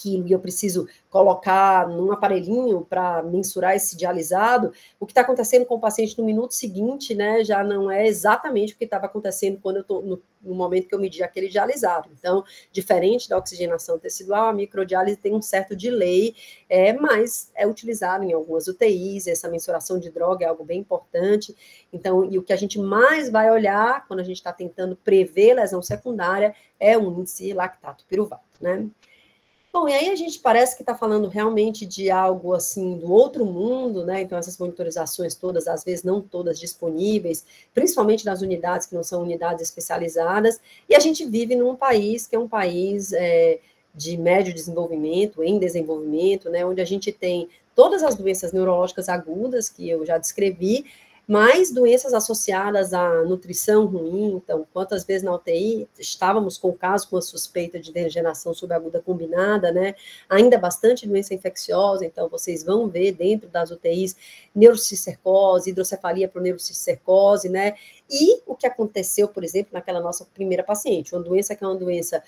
B: aquilo e eu preciso colocar num aparelhinho para mensurar esse dialisado, o que está acontecendo com o paciente no minuto seguinte, né, já não é exatamente o que estava acontecendo quando eu estou no momento que eu medi aquele dialisado. Então, diferente da oxigenação tecidual, a microdiálise tem um certo delay, mas é utilizado em algumas UTIs, essa mensuração de droga é algo bem importante. Então, e o que a gente mais vai olhar quando a gente está tentando prever lesão secundária é o índice lactato piruvato, né? Bom, e aí a gente parece que está falando realmente de algo assim do outro mundo, né? Então, essas monitorizações todas, às vezes não todas disponíveis, principalmente nas unidades que não são unidades especializadas, e a gente vive num país que é um país de médio desenvolvimento, em desenvolvimento, né? Onde a gente tem todas as doenças neurológicas agudas, que eu já descrevi, mais doenças associadas à nutrição ruim. Então, quantas vezes na UTI estávamos com o caso com a suspeita de degeneração subaguda combinada, né? Ainda bastante doença infecciosa, então vocês vão ver dentro das UTIs neurocicercose, hidrocefalia por neurocicercose, né? E o que aconteceu, por exemplo, naquela nossa primeira paciente, uma doença que é uma doença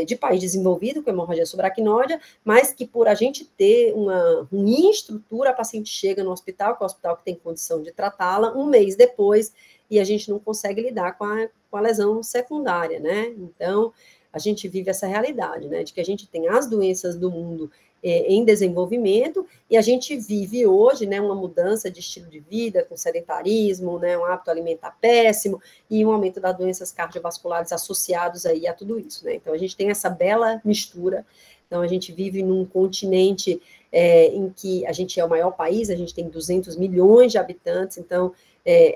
B: de país desenvolvido, com hemorragia subaracnóide, mas que por a gente ter uma ruim estrutura, a paciente chega no hospital, que é o hospital que tem condição de tratá-la, um mês depois, e a gente não consegue lidar com a lesão secundária, né? Então, a gente vive essa realidade, né? De que a gente tem as doenças do mundo em desenvolvimento, e a gente vive hoje, né, uma mudança de estilo de vida, com sedentarismo, né, um hábito alimentar péssimo, e um aumento das doenças cardiovasculares associados aí a tudo isso, né? Então, a gente tem essa bela mistura. Então, a gente vive num continente em que a gente é o maior país, a gente tem 200 milhões de habitantes, então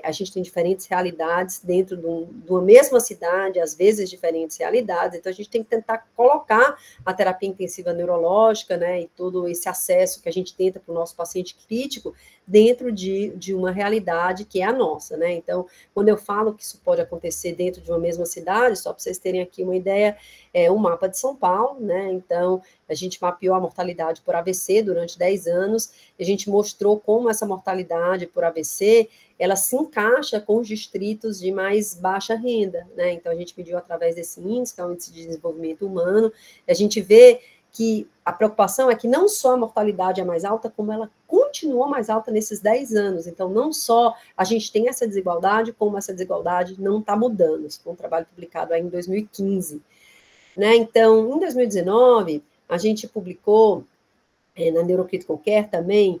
B: a gente tem diferentes realidades dentro de uma mesma cidade, às vezes diferentes realidades, então a gente tem que tentar colocar a terapia intensiva neurológica, né, e todo esse acesso que a gente tenta para o nosso paciente crítico dentro de uma realidade que é a nossa, né? Então, quando eu falo que isso pode acontecer dentro de uma mesma cidade, só para vocês terem aqui uma ideia, um mapa de São Paulo, né? Então, a gente mapeou a mortalidade por AVC durante 10 anos, a gente mostrou como essa mortalidade por AVC, ela se encaixa com os distritos de mais baixa renda, né? Então, a gente mediu através desse índice, que é o índice de desenvolvimento humano, a gente vê que a preocupação é que não só a mortalidade é mais alta, como ela continuou mais alta nesses 10 anos. Então, não só a gente tem essa desigualdade, como essa desigualdade não está mudando. Isso foi um trabalho publicado aí em 2015. Né? Então, em 2019, a gente publicou na Neurocritical Care também,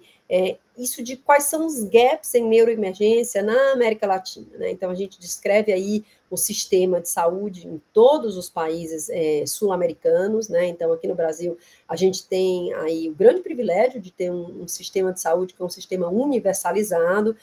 B: isso de quais são os gaps em neuroemergência na América Latina, né? Então, a gente descreve aí o sistema de saúde em todos os países sul-americanos, né? Então, aqui no Brasil, a gente tem aí o grande privilégio de ter um sistema de saúde que é um sistema universalizado,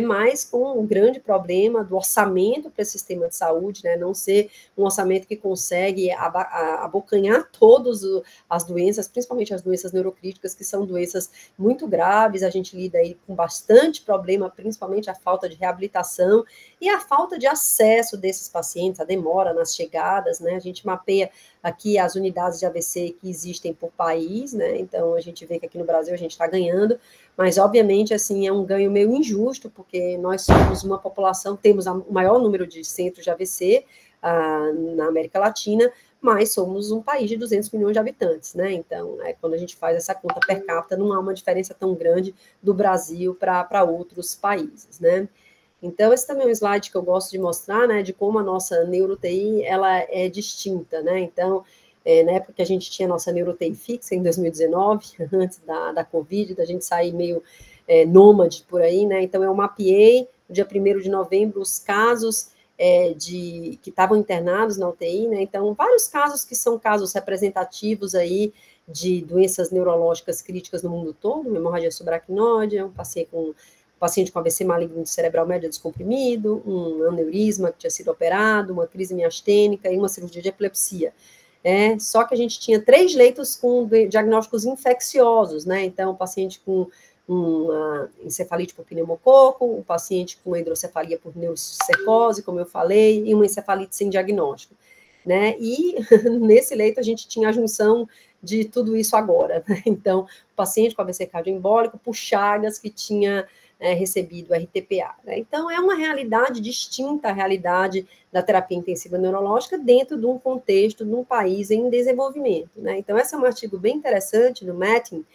B: mas com um grande problema do orçamento para esse sistema de saúde, né? Não ser um orçamento que consegue abocanhar todas as doenças, principalmente as doenças neurocríticas, que são doenças muito graves. A gente lida aí com bastante problema, principalmente a falta de reabilitação e a falta de acesso desses pacientes, a demora nas chegadas, né? A gente mapeia aqui as unidades de AVC que existem por país, né? Então, a gente vê que aqui no Brasil a gente está ganhando, mas, obviamente, assim, é um ganho meio injusto, porque nós somos uma população, temos o maior número de centros de AVC na América Latina, mas somos um país de 200 milhões de habitantes, né? Então, quando a gente faz essa conta per capita, não há uma diferença tão grande do Brasil para outros países, né? Então, esse também é um slide que eu gosto de mostrar, né, de como a nossa neuro-UTI, ela é distinta, né? Então, na época que a gente tinha a nossa neuro-UTI fixa, em 2019, antes da Covid, da gente sair meio nômade por aí, né? Então, eu mapeei, no dia 1º de novembro, os casos que estavam internados na UTI, né? Então, vários casos que são casos representativos aí de doenças neurológicas críticas no mundo todo, hemorragia subaracnoide, um paciente com AVC maligno cerebral médio descomprimido, um aneurisma que tinha sido operado, uma crise miastênica e uma cirurgia de epilepsia. Só que a gente tinha 3 leitos com diagnósticos infecciosos, né? Então, o paciente com uma encefalite por pneumococo, um paciente com hidrocefalia por neurocircose, como eu falei, e uma encefalite sem diagnóstico, né? E nesse leito a gente tinha a junção de tudo isso agora, né? Então, o paciente com AVC cardioembólico por Chagas, que tinha recebido RTPA, né? Então, é uma realidade distinta à realidade da terapia intensiva neurológica dentro de um contexto, de um país em desenvolvimento, né? Então, esse é um artigo bem interessante no Metin,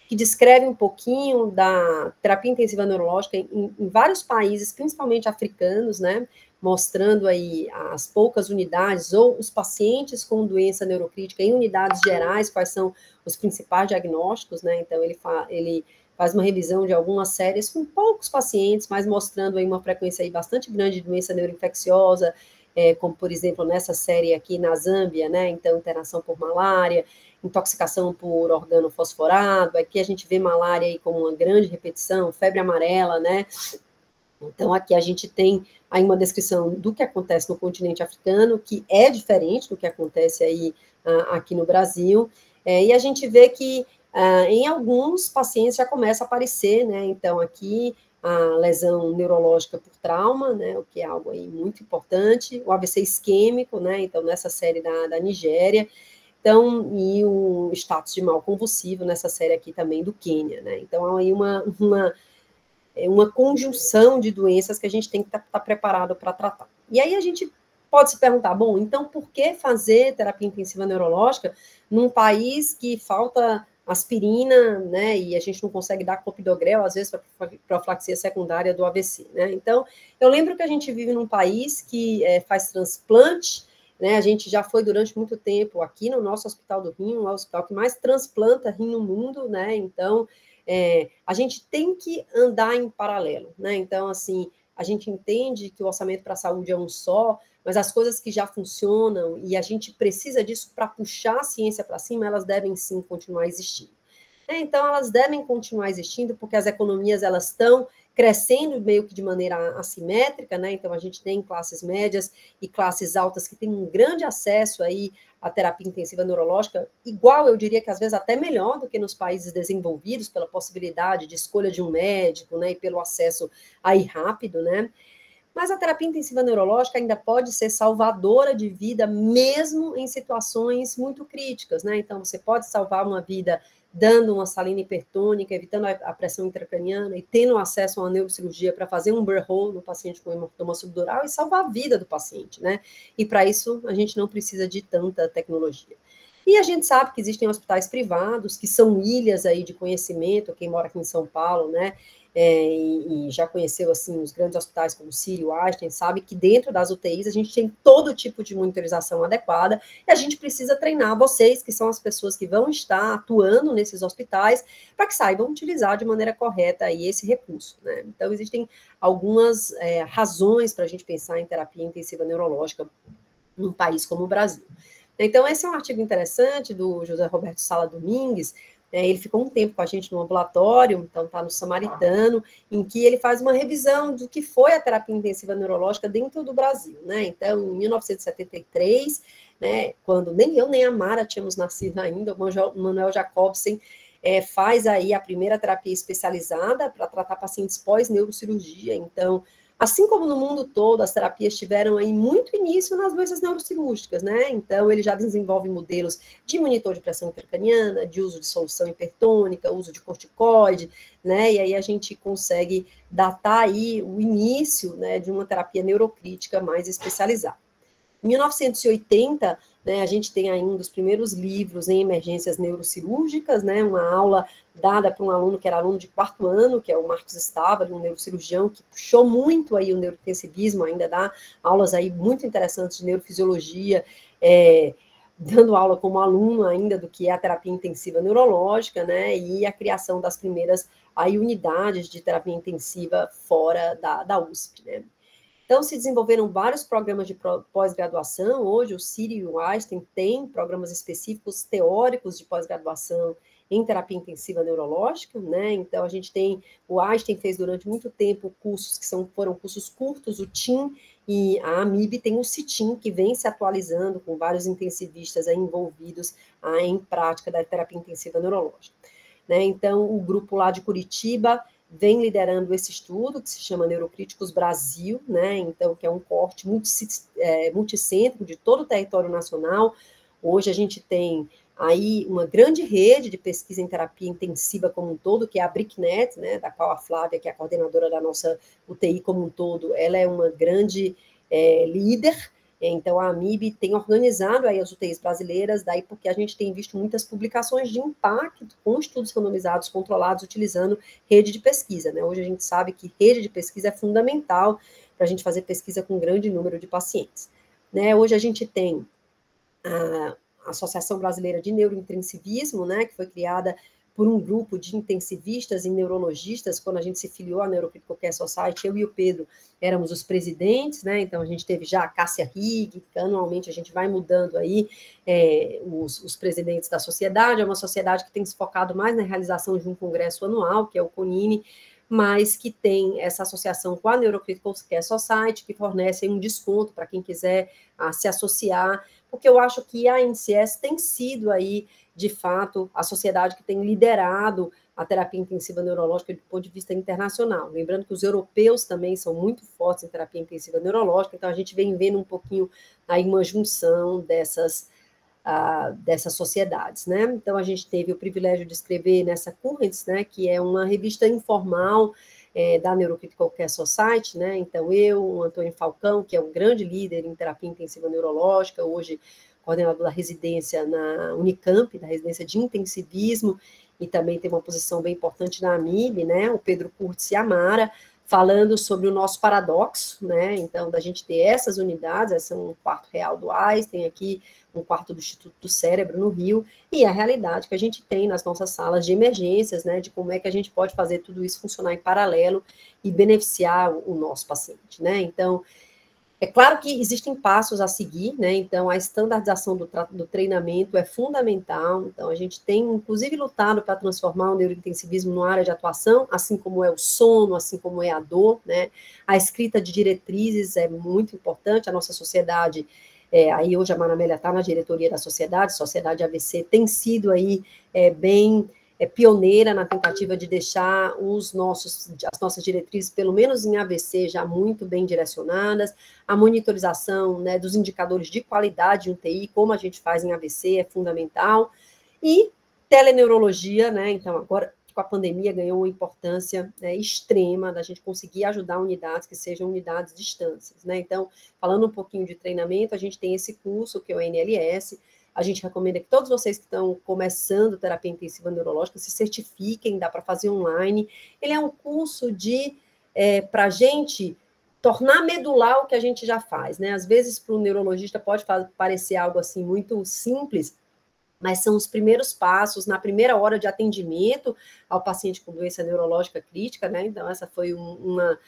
B: que descreve um pouquinho da terapia intensiva neurológica em vários países, principalmente africanos, né? Mostrando aí as poucas unidades ou os pacientes com doença neurocrítica em unidades gerais, quais são os principais diagnósticos, né? Então, ele faz uma revisão de algumas séries com poucos pacientes, mas mostrando aí uma frequência aí bastante grande de doença neuroinfecciosa, como, por exemplo, nessa série aqui na Zâmbia, né? Então, internação por malária, intoxicação por organo fosforado, aqui a gente vê malária aí como uma grande repetição, febre amarela, né? Então, aqui a gente tem aí uma descrição do que acontece no continente africano, que é diferente do que acontece aí aqui no Brasil, e a gente vê que em alguns pacientes já começa a aparecer, né? Então, aqui a lesão neurológica por trauma, né? O que é algo aí muito importante, o AVC isquêmico, né? Então, nessa série da Nigéria, então, e o status de mal convulsivo nessa série aqui também do Quênia, né? Então, aí uma conjunção de doenças que a gente tem que estar preparado para tratar. E aí a gente pode se perguntar, bom, então por que fazer terapia intensiva neurológica num país que falta aspirina, né, e a gente não consegue dar clopidogrel, às vezes, para profilaxia secundária do AVC, né? Então, eu lembro que a gente vive num país que faz transplante, né? A gente já foi durante muito tempo aqui no nosso Hospital do Rim, o hospital que mais transplanta rim no mundo, né? Então, a gente tem que andar em paralelo, né? Então, assim, a gente entende que o orçamento para a saúde é um só, mas as coisas que já funcionam e a gente precisa disso para puxar a ciência para cima, elas devem sim continuar existindo. Então, elas devem continuar existindo porque as economias elas estão crescendo meio que de maneira assimétrica, né? Então, a gente tem classes médias e classes altas que têm um grande acesso aí à terapia intensiva neurológica, igual, eu diria que às vezes até melhor do que nos países desenvolvidos, pela possibilidade de escolha de um médico, né? E pelo acesso aí rápido, né? Mas a terapia intensiva neurológica ainda pode ser salvadora de vida, mesmo em situações muito críticas, né? Então, você pode salvar uma vida dando uma salina hipertônica, evitando a pressão intracraniana e tendo acesso a uma neurocirurgia para fazer um burr-hole no paciente com hematoma subdural e salvar a vida do paciente, né? E para isso, a gente não precisa de tanta tecnologia. E a gente sabe que existem hospitais privados, que são ilhas aí de conhecimento, quem mora aqui em São Paulo, né? E já conheceu assim os grandes hospitais como o Sírio, Einstein, sabe que dentro das UTIs a gente tem todo tipo de monitorização adequada e a gente precisa treinar vocês, que são as pessoas que vão estar atuando nesses hospitais, para que saibam utilizar de maneira correta aí esse recurso, né? Então, existem algumas razões para a gente pensar em terapia intensiva neurológica num país como o Brasil. Então, esse é um artigo interessante do José Roberto Sala Domingues. Ele ficou um tempo com a gente no ambulatório, então está no Samaritano, em que ele faz uma revisão do que foi a terapia intensiva neurológica dentro do Brasil, né? Então, em 1973, né, quando nem eu nem a Mara tínhamos nascido ainda, o Manuel Jacobsen faz aí a primeira terapia especializada para tratar pacientes pós-neurocirurgia. Então, assim como no mundo todo, as terapias tiveram aí muito início nas doenças neurocirúrgicas, né? Então, ele já desenvolve modelos de monitor de pressão intracraniana, de uso de solução hipertônica, uso de corticoide, né? E aí a gente consegue datar aí o início, né, de uma terapia neurocrítica mais especializada. Em 1980, né, a gente tem aí um dos primeiros livros em emergências neurocirúrgicas, né, uma aula dada para um aluno que era aluno de 4º ano, que é o Marcos Stavali, um neurocirurgião que puxou muito aí o neurointensivismo, ainda dá aulas aí muito interessantes de neurofisiologia, dando aula como aluno ainda do que é a terapia intensiva neurológica, né, e a criação das primeiras aí unidades de terapia intensiva fora da USP, né. Então, se desenvolveram vários programas de pós-graduação. Hoje, o Sírio e o Einstein têm programas específicos teóricos de pós-graduação em terapia intensiva neurológica, né? Então, a gente tem, o Einstein fez durante muito tempo cursos que foram cursos curtos, o TIM, e a AMIB tem o CITIM, que vem se atualizando com vários intensivistas aí envolvidos em prática da terapia intensiva neurológica, né? Então, o grupo lá de Curitiba vem liderando esse estudo, que se chama Neurocríticos Brasil, né? Então, que é um corte multicêntrico de todo o território nacional. Hoje a gente tem aí uma grande rede de pesquisa em terapia intensiva como um todo, que é a BRICNET, né, da qual a Flávia, que é a coordenadora da nossa UTI como um todo, ela é uma grande líder. Então, a AMIB tem organizado aí as UTIs brasileiras, daí porque a gente tem visto muitas publicações de impacto com estudos randomizados, controlados, utilizando rede de pesquisa, né? Hoje a gente sabe que rede de pesquisa é fundamental para a gente fazer pesquisa com um grande número de pacientes, né? Hoje a gente tem a Associação Brasileira de Neurointensivismo, né, que foi criada por um grupo de intensivistas e neurologistas, quando a gente se filiou à Neurocritical Care Society, eu e o Pedro éramos os presidentes, né, então a gente teve já a Cássia Rigg, que anualmente a gente vai mudando aí os presidentes da sociedade, é uma sociedade que tem se focado mais na realização de um congresso anual, que é o CONINE, mas que tem essa associação com a Neurocritical Care Society, que fornece um desconto para quem quiser se associar, porque eu acho que a NCS tem sido aí, de fato, a sociedade que tem liderado a terapia intensiva neurológica do ponto de vista internacional. Lembrando que os europeus também são muito fortes em terapia intensiva neurológica, então a gente vem vendo um pouquinho aí uma junção dessas sociedades, né? Então a gente teve o privilégio de escrever nessa Currents, né, que é uma revista informal da Neurocritical Care Society, né? Então eu, o Antônio Falcão, que é um grande líder em terapia intensiva neurológica, hoje coordenador da residência na Unicamp, da residência de intensivismo, e também tem uma posição bem importante na AMIB, né? O Pedro Curtis e a Mara, falando sobre o nosso paradoxo, né? Então, da gente ter essas unidades, essa é um quarto real do Einstein, aqui um quarto do Instituto do Cérebro no Rio, e a realidade que a gente tem nas nossas salas de emergências, né? De como é que a gente pode fazer tudo isso funcionar em paralelo e beneficiar o nosso paciente, né? Então, é claro que existem passos a seguir, né? Então, a estandardização do treinamento é fundamental. Então, a gente tem, inclusive, lutado para transformar o neurointensivismo numa área de atuação, assim como é o sono, assim como é a dor, né? A escrita de diretrizes é muito importante. A nossa sociedade, aí hoje a Maramélia está na diretoria da Sociedade AVC tem sido aí bem pioneira na tentativa de deixar as nossas diretrizes, pelo menos em AVC, já muito bem direcionadas. A monitorização, né, dos indicadores de qualidade em UTI, como a gente faz em AVC, é fundamental. E teleneurologia, né, então agora com a pandemia ganhou uma importância extrema da gente conseguir ajudar unidades que sejam unidades distantes, né? Então, falando um pouquinho de treinamento, a gente tem esse curso, que é o NLS. A gente recomenda que todos vocês que estão começando terapia intensiva neurológica se certifiquem, dá para fazer online. Ele é um curso para a gente tornar medular o que a gente já faz, né? Às vezes, para o neurologista pode parecer algo assim muito simples, mas são os primeiros passos na primeira hora de atendimento ao paciente com doença neurológica crítica, né? Então, essa foi uma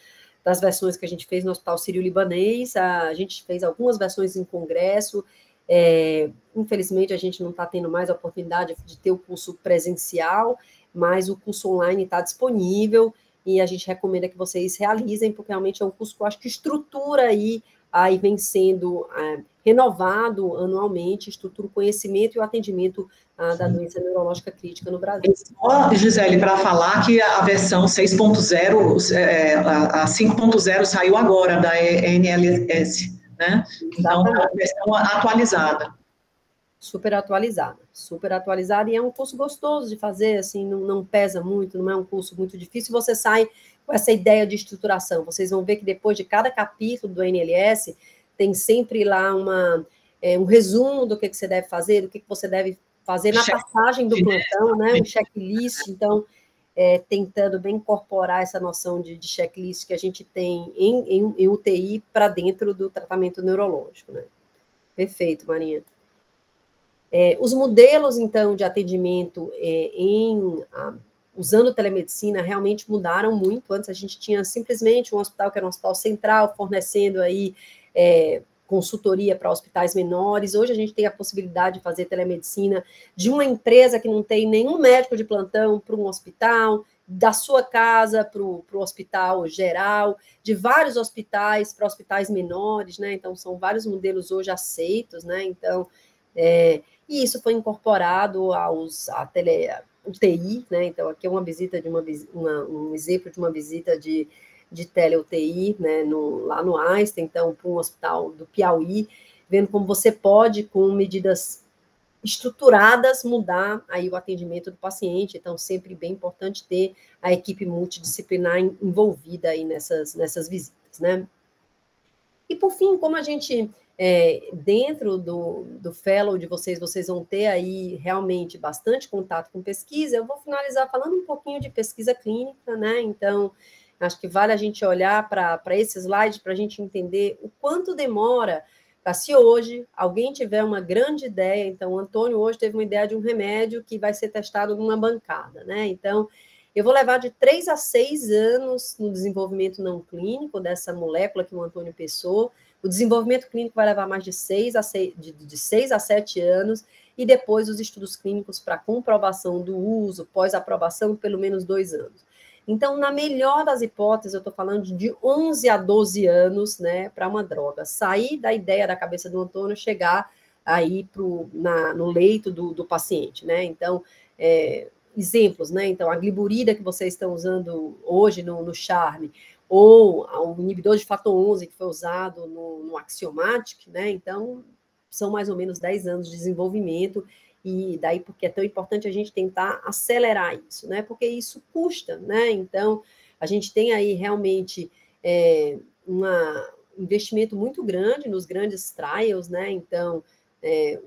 B: das versões que a gente fez no Hospital Sírio-Libanês. A gente fez algumas versões em congresso. Infelizmente, a gente não está tendo mais a oportunidade de ter o curso presencial, mas o curso online está disponível e a gente recomenda que vocês realizem, porque realmente é um curso que eu acho que estrutura aí vem sendo renovado anualmente, estrutura o conhecimento e o atendimento da doença neurológica crítica no Brasil.
A: Só, Gisele, para falar que a versão 6.0, a 5.0 saiu agora da NLS, né? Então, é uma versão atualizada.
B: Super atualizada, e é um curso gostoso de fazer, assim, não pesa muito, não é um curso muito difícil, você sai com essa ideia de estruturação. Vocês vão ver que depois de cada capítulo do NLS, tem sempre lá um resumo do que você deve fazer, do que você deve fazer na passagem do plantão, né? Um checklist, então, tentando bem incorporar essa noção de checklist que a gente tem em UTI para dentro do tratamento neurológico, né? Perfeito, Marinha. Os modelos, então, de atendimento usando telemedicina realmente mudaram muito. Antes a gente tinha simplesmente um hospital que era um hospital central, fornecendo aí consultoria para hospitais menores. Hoje a gente tem a possibilidade de fazer telemedicina de uma empresa que não tem nenhum médico de plantão para um hospital, da sua casa para o hospital geral, de vários hospitais para hospitais menores, né? Então, são vários modelos hoje aceitos, né? Então, e isso foi incorporado à UTI, né? Então, aqui é uma visita um exemplo de uma visita de tele-UTI, né? Lá no Einstein, então, para um hospital do Piauí, vendo como você pode, com medidas estruturadas, mudar aí o atendimento do paciente. Então, sempre bem importante ter a equipe multidisciplinar envolvida aí nessas visitas, né? E, por fim, como a gente, dentro do fellow de vocês vão ter aí realmente bastante contato com pesquisa, eu vou finalizar falando um pouquinho de pesquisa clínica, né? Então, acho que vale a gente olhar para esse slide para a gente entender o quanto demora para, se hoje alguém tiver uma grande ideia. Então, o Antônio hoje teve uma ideia de um remédio que vai ser testado numa bancada, né? Então, eu vou levar de 3 a 6 anos no desenvolvimento não clínico dessa molécula que o Antônio pensou. O desenvolvimento clínico vai levar mais de 6 a 7 anos, e depois os estudos clínicos para comprovação do uso, pós-aprovação, pelo menos 2 anos. Então, na melhor das hipóteses, eu estou falando de 11 a 12 anos, né, para uma droga sair da ideia da cabeça do Antônio, chegar aí no leito do paciente, né? Então, exemplos, né? Então, a gliburida que vocês estão usando hoje no Charme, ou o inibidor de fator 11 que foi usado no Axiomatic, né? Então, são mais ou menos 10 anos de desenvolvimento, e daí porque é tão importante a gente tentar acelerar isso, né? Porque isso custa, né? Então, a gente tem aí realmente um investimento muito grande nos grandes trials, né? Então,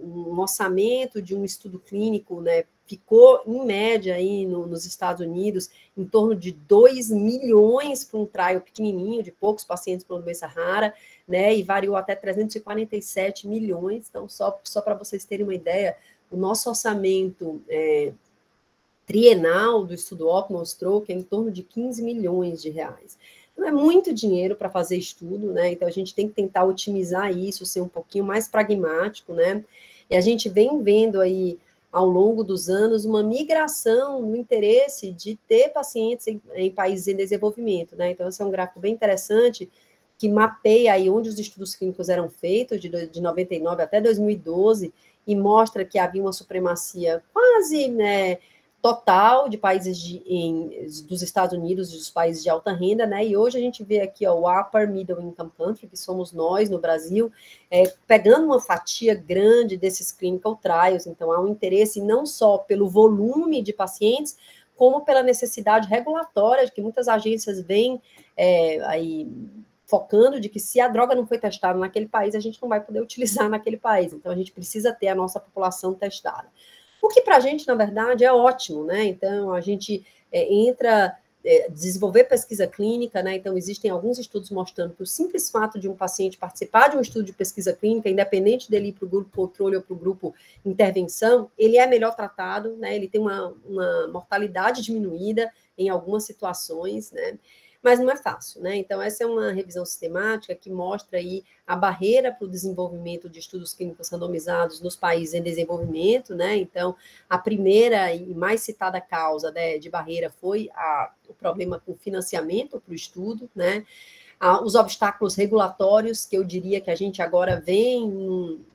B: um orçamento de um estudo clínico, né, ficou, em média, aí nos Estados Unidos, em torno de 2 milhões para um trial pequenininho, de poucos pacientes com doença rara, né, e variou até 347 milhões. Então, só para vocês terem uma ideia, o nosso orçamento trienal do estudo OP mostrou que é em torno de 15 milhões de reais. Então, é muito dinheiro para fazer estudo, né? Então, a gente tem que tentar otimizar isso, ser um pouquinho mais pragmático, né? E a gente vem vendo aí, ao longo dos anos, uma migração no interesse de ter pacientes em países em desenvolvimento, né? Então, esse é um gráfico bem interessante, que mapeia aí onde os estudos clínicos eram feitos, de 99 até 2012, e mostra que havia uma supremacia quase, né, total de países dos Estados Unidos e dos países de alta renda, né? E hoje a gente vê aqui, ó, o Upper Middle Income Country, que somos nós no Brasil, pegando uma fatia grande desses clinical trials. Então, há um interesse não só pelo volume de pacientes, como pela necessidade regulatória, de que muitas agências vêm aí focando de que, se a droga não foi testada naquele país, a gente não vai poder utilizar naquele país. Então, a gente precisa ter a nossa população testada. O que para a gente, na verdade, é ótimo, né? Então, a gente desenvolver pesquisa clínica, né? Então, existem alguns estudos mostrando que o simples fato de um paciente participar de um estudo de pesquisa clínica, independente dele ir para o grupo controle ou para o grupo intervenção, ele é melhor tratado, né? Ele tem uma mortalidade diminuída em algumas situações, né? Mas não é fácil, né? Então, essa é uma revisão sistemática que mostra aí a barreira para o desenvolvimento de estudos clínicos randomizados nos países em desenvolvimento, né? Então, a primeira e mais citada causa, né, de barreira foi o problema com financiamento para o estudo, né? Os obstáculos regulatórios, que eu diria que a gente agora vem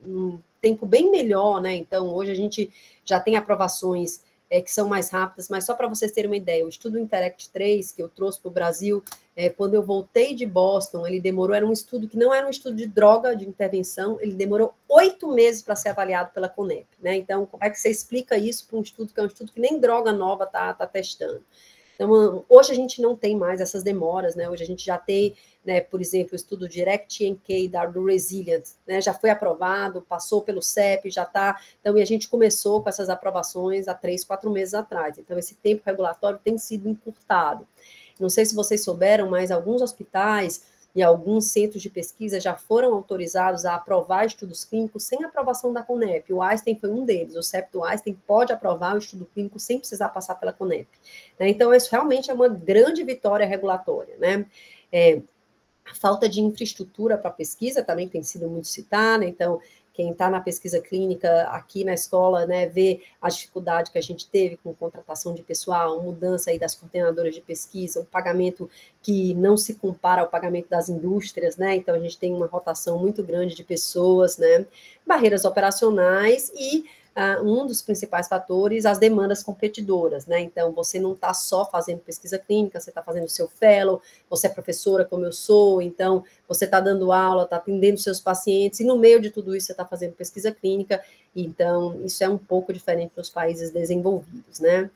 B: num tempo bem melhor, né? Então, hoje a gente já tem aprovações que são mais rápidas, mas só para vocês terem uma ideia, o estudo Interact 3, que eu trouxe para o Brasil, quando eu voltei de Boston, ele demorou, era um estudo que não era um estudo de droga, de intervenção, ele demorou 8 meses para ser avaliado pela CONEP, né? Então, como é que você explica isso para um estudo que é um estudo que nem droga nova está testando? Então, hoje a gente não tem mais essas demoras, né? Hoje a gente já tem, né, por exemplo, o estudo Direct-NK do Resilient, né? Já foi aprovado, passou pelo CEP, já está. Então, e a gente começou com essas aprovações há 3, 4 meses atrás. Então, esse tempo regulatório tem sido encurtado. Não sei se vocês souberam, mas alguns hospitais e alguns centros de pesquisa já foram autorizados a aprovar estudos clínicos sem aprovação da CONEP. O Einstein foi um deles. O CEP do Einstein pode aprovar o estudo clínico sem precisar passar pela CONEP. Né? Então, isso realmente é uma grande vitória regulatória, né? A falta de infraestrutura para pesquisa também tem sido muito citada. Então, quem está na pesquisa clínica aqui na escola, né, vê a dificuldade que a gente teve com contratação de pessoal, mudança aí das coordenadoras de pesquisa, um pagamento que não se compara ao pagamento das indústrias, né? Então, a gente tem uma rotação muito grande de pessoas, né? Barreiras operacionais e um dos principais fatores, as demandas competidoras, né? Então, você não está só fazendo pesquisa clínica, você está fazendo o seu fellow, você é professora, como eu sou, então você está dando aula, está atendendo seus pacientes, e no meio de tudo isso você está fazendo pesquisa clínica, Então, isso é um pouco diferente dos países desenvolvidos, né?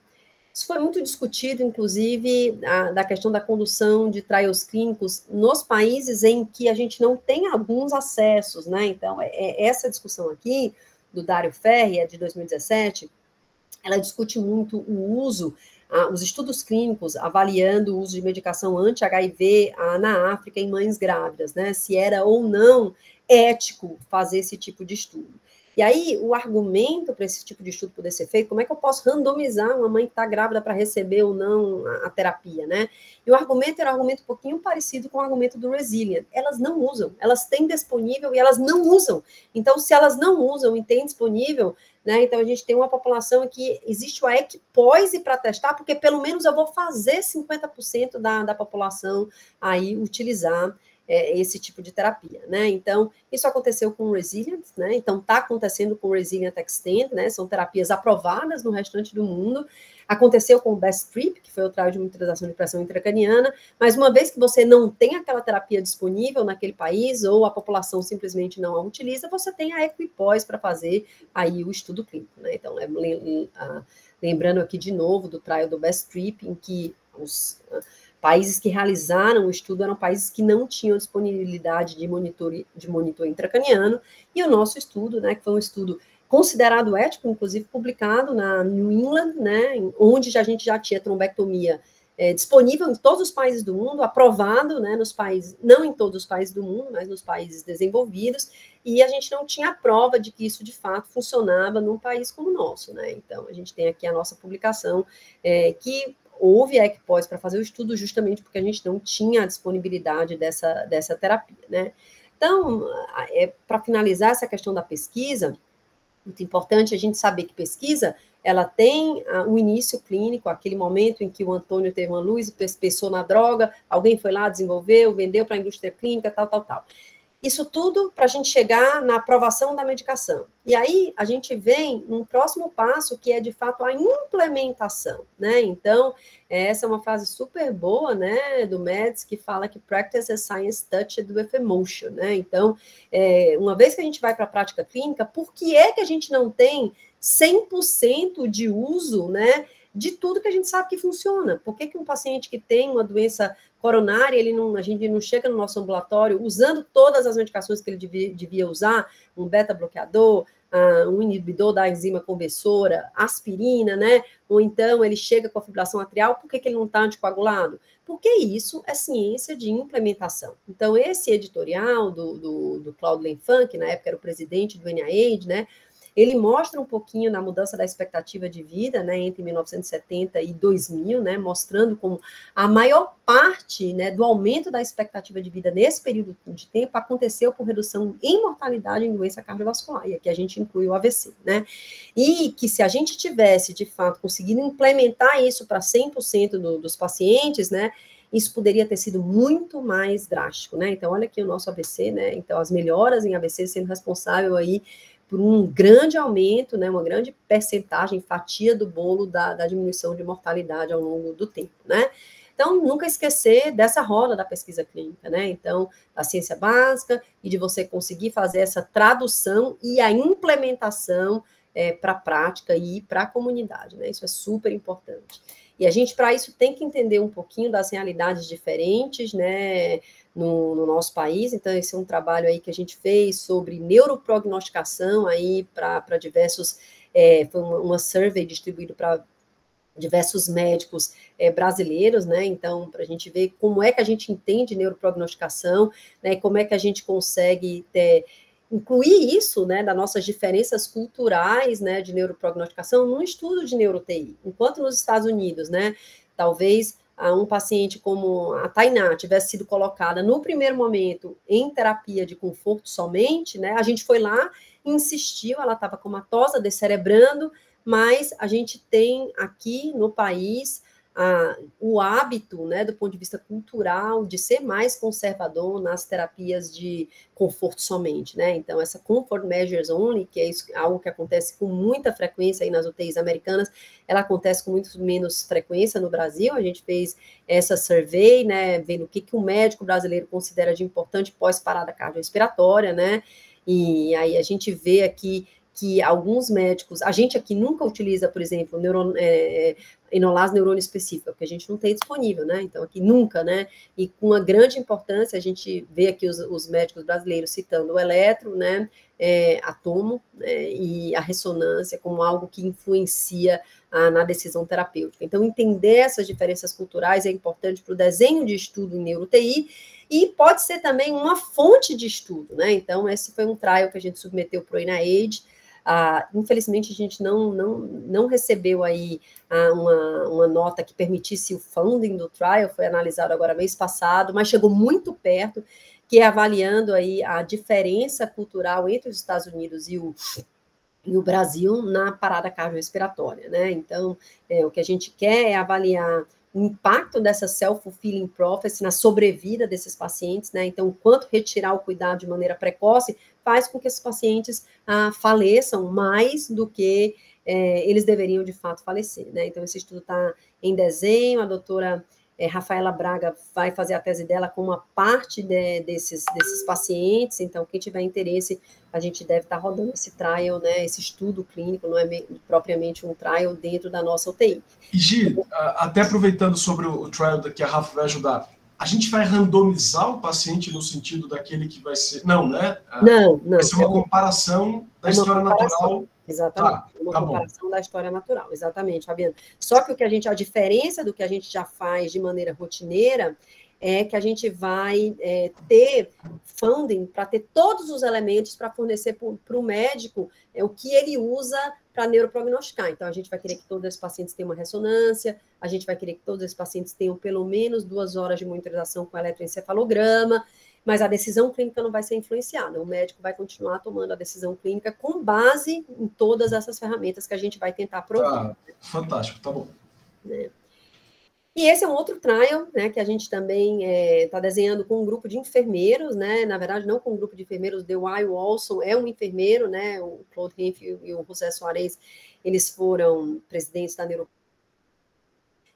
B: Isso foi muito discutido, inclusive, da questão da condução de trials clínicos nos países em que a gente não tem alguns acessos, né? Então, essa discussão aqui, do Dário Ferri, é de 2017, ela discute muito o uso, os estudos clínicos avaliando o uso de medicação anti-HIV na África em mães grávidas, né? Se era ou não ético fazer esse tipo de estudo. E aí, o argumento para esse tipo de estudo poder ser feito, como é que eu posso randomizar uma mãe que está grávida para receber ou não a terapia, né? E o argumento era um argumento um pouquinho parecido com o argumento do Resilient. Elas não usam, elas têm disponível e elas não usam. Então, se elas não usam e têm disponível, né, então a gente tem uma população em que existe o equipoise para testar, porque pelo menos eu vou fazer 50% da população aí utilizar esse tipo de terapia, né? Então, isso aconteceu com o Resilient, né? Então, está acontecendo com o Resilient Extend, né? São terapias aprovadas no restante do mundo. Aconteceu com o Bestrip, que foi o trial de monitorização de pressão intracraniana, mas uma vez que você não tem aquela terapia disponível naquele país, ou a população simplesmente não a utiliza, você tem a equipoise para fazer aí o estudo clínico, né? Então, lembrando aqui de novo do trial do Bestrip, em que os países que realizaram o estudo eram países que não tinham disponibilidade de monitor intracraniano, e o nosso estudo, né, que foi um estudo considerado ético, inclusive publicado na New England, né, onde a gente já tinha trombectomia disponível em todos os países do mundo, aprovado, né, nos países, não em todos os países do mundo, mas nos países desenvolvidos, e a gente não tinha prova de que isso de fato funcionava num país como o nosso, né? Então a gente tem aqui a nossa publicação que houve a equipoise para fazer o estudo justamente porque a gente não tinha a disponibilidade dessa terapia, né? Então, para finalizar essa questão da pesquisa, muito importante a gente saber que pesquisa, ela tem um início clínico, aquele momento em que o Antônio teve uma luz e pensou na droga, alguém foi lá, desenvolveu, vendeu para a indústria clínica, tal. Isso tudo para a gente chegar na aprovação da medicação. E aí a gente vem num próximo passo, que é de fato a implementação, né? Então, essa é uma frase super boa, né, do Mads, que fala que practice is science touched with emotion, né? Então, uma vez que a gente vai para a prática clínica, por que é que a gente não tem 100% de uso, né, de tudo que a gente sabe que funciona? Por que um paciente que tem uma doença coronária, a gente não chega no nosso ambulatório usando todas as medicações que ele devia usar, um beta-bloqueador, um inibidor da enzima conversora, aspirina, né? Ou então ele chega com a fibrilação atrial, por que ele não está anticoagulado? Porque isso é ciência de implementação. Então, esse editorial do Claude Lenfant, que na época era o presidente do NIH, né? Ele mostra um pouquinho na mudança da expectativa de vida, né, entre 1970 e 2000, né, mostrando como a maior parte, né, do aumento da expectativa de vida nesse período de tempo aconteceu por redução em mortalidade em doença cardiovascular, e aqui a gente inclui o AVC, né, e que se a gente tivesse, de fato, conseguido implementar isso para 100% dos pacientes, né, isso poderia ter sido muito mais drástico, né, então olha aqui o nosso AVC, né, então as melhoras em AVC sendo responsável aí por um grande aumento, né, uma grande percentagem, fatia do bolo da diminuição de mortalidade ao longo do tempo, né? Então, nunca esquecer dessa roda da pesquisa clínica, né? Então, da ciência básica e de você conseguir fazer essa tradução e a implementação para a prática e para a comunidade, né? Isso é super importante. E a gente, para isso, tem que entender um pouquinho das realidades diferentes, né, no nosso país. Então, esse é um trabalho aí que a gente fez sobre neuroprognosticação aí para diversos, foi uma survey distribuído para diversos médicos brasileiros, né? Então, para a gente ver como é que a gente entende neuroprognosticação, né? Como é que a gente consegue incluir isso, né, das nossas diferenças culturais, né, de neuroprognosticação, num estudo de neuro-TI. Enquanto nos Estados Unidos, né, talvez um paciente como a Tainá tivesse sido colocada no primeiro momento em terapia de conforto somente, né, a gente foi lá e insistiu, ela estava comatosa, descerebrando, mas a gente tem aqui no país o hábito, né, do ponto de vista cultural, de ser mais conservador nas terapias de conforto somente, né? Então, essa comfort measures only, que é algo que acontece com muita frequência aí nas UTIs americanas, ela acontece com muito menos frequência no Brasil. A gente fez essa survey, né, vendo o que o médico brasileiro considera de importante pós-parada cardiorrespiratória, né? E aí a gente vê aqui que alguns médicos, a gente aqui nunca utiliza, por exemplo, enolase neurônio específica, porque a gente não tem disponível, né? Então, aqui nunca, né? E com uma grande importância, a gente vê aqui os médicos brasileiros citando o eletro, né? Atomo, né? E a ressonância como algo que influencia na decisão terapêutica. Então, entender essas diferenças culturais é importante para o desenho de estudo em neuro-TI e pode ser também uma fonte de estudo, né? Então, esse foi um trial que a gente submeteu para o NIH. Infelizmente, a gente não recebeu aí uma nota que permitisse o funding do trial, foi analisado agora mês passado, mas chegou muito perto, que é avaliando aí a diferença cultural entre os Estados Unidos e o Brasil na parada cardiorrespiratória, né? Então, o que a gente quer é avaliar o impacto dessa self-fulfilling prophecy na sobrevida desses pacientes, né? Então, o quanto retirar o cuidado de maneira precoce faz com que esses pacientes faleçam mais do que eles deveriam, de fato, falecer, né? Então, esse estudo está em desenho, a doutora Rafaela Braga vai fazer a tese dela com uma parte desses pacientes, então, quem tiver interesse, a gente deve estar rodando esse trial, né, esse estudo clínico, não é propriamente um trial dentro da nossa UTI.
C: E, Gi, até aproveitando sobre o trial que a Rafa vai ajudar, a gente vai randomizar o paciente no sentido daquele que vai ser... Não, né?
B: Não.
C: Vai ser uma comparação da história natural.
B: Exatamente, uma comparação da história natural, exatamente, Fabiana. Só que a diferença do que a gente já faz de maneira rotineira é que a gente vai ter funding para ter todos os elementos para fornecer para o médico o que ele usa para neuroprognosticar. Então, a gente vai querer que todos os pacientes tenham uma ressonância, a gente vai querer que todos os pacientes tenham pelo menos 2 horas de monitorização com eletroencefalograma, mas a decisão clínica não vai ser influenciada. O médico vai continuar tomando a decisão clínica com base em todas essas ferramentas que a gente vai tentar provar.
C: Fantástico, tá bom.
B: E esse é um outro trial, né, que a gente também está desenhando com um grupo de enfermeiros, né, na verdade não com um grupo de enfermeiros, The Why Wilson é um enfermeiro, né, o Claude Henf e o José Soares, eles foram presidentes da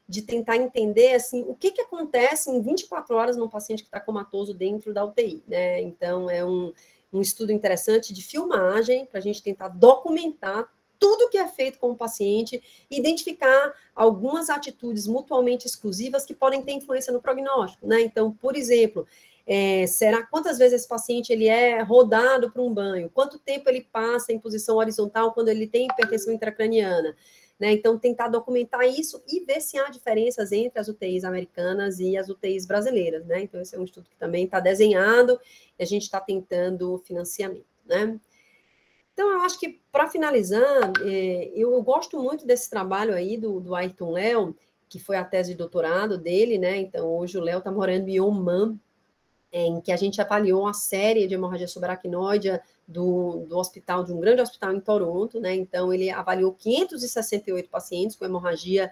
B: de tentar entender, assim, o que acontece em 24 horas num paciente que está comatoso dentro da UTI, né? Então, é um estudo interessante de filmagem, para a gente tentar documentar tudo que é feito com o paciente, identificar algumas atitudes mutuamente exclusivas que podem ter influência no prognóstico, né? Então, por exemplo, quantas vezes esse paciente ele é rodado para um banho? Quanto tempo ele passa em posição horizontal quando ele tem hipertensão intracraniana? Né? Então, tentar documentar isso e ver se há diferenças entre as UTIs americanas e as UTIs brasileiras, né? Então, esse é um estudo que também está desenhado e a gente está tentando financiamento, né? Então, eu acho que, para finalizar, eu gosto muito desse trabalho aí do Ayrton Léo, que foi a tese de doutorado dele, né? Então, hoje o Léo está morando em Oman, em que a gente avaliou a série de hemorragia subaracnoide do hospital, de um grande hospital em Toronto, né? Então, ele avaliou 568 pacientes com hemorragia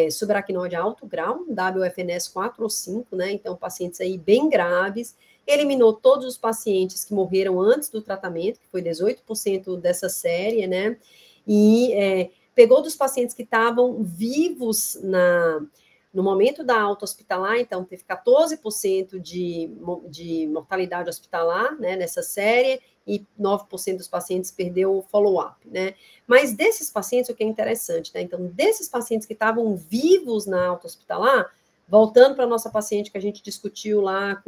B: subaracnoide alto grau, WFNS 4 ou 5, né? Então, pacientes aí bem graves. Eliminou todos os pacientes que morreram antes do tratamento, que foi 18% dessa série, né? E pegou dos pacientes que estavam vivos no momento da alta hospitalar, então teve 14% de mortalidade hospitalar, né, nessa série, e 9% dos pacientes perdeu o follow-up, né? Mas desses pacientes, o que é interessante, né? Então, desses pacientes que estavam vivos na alta hospitalar, voltando para a nossa paciente que a gente discutiu lá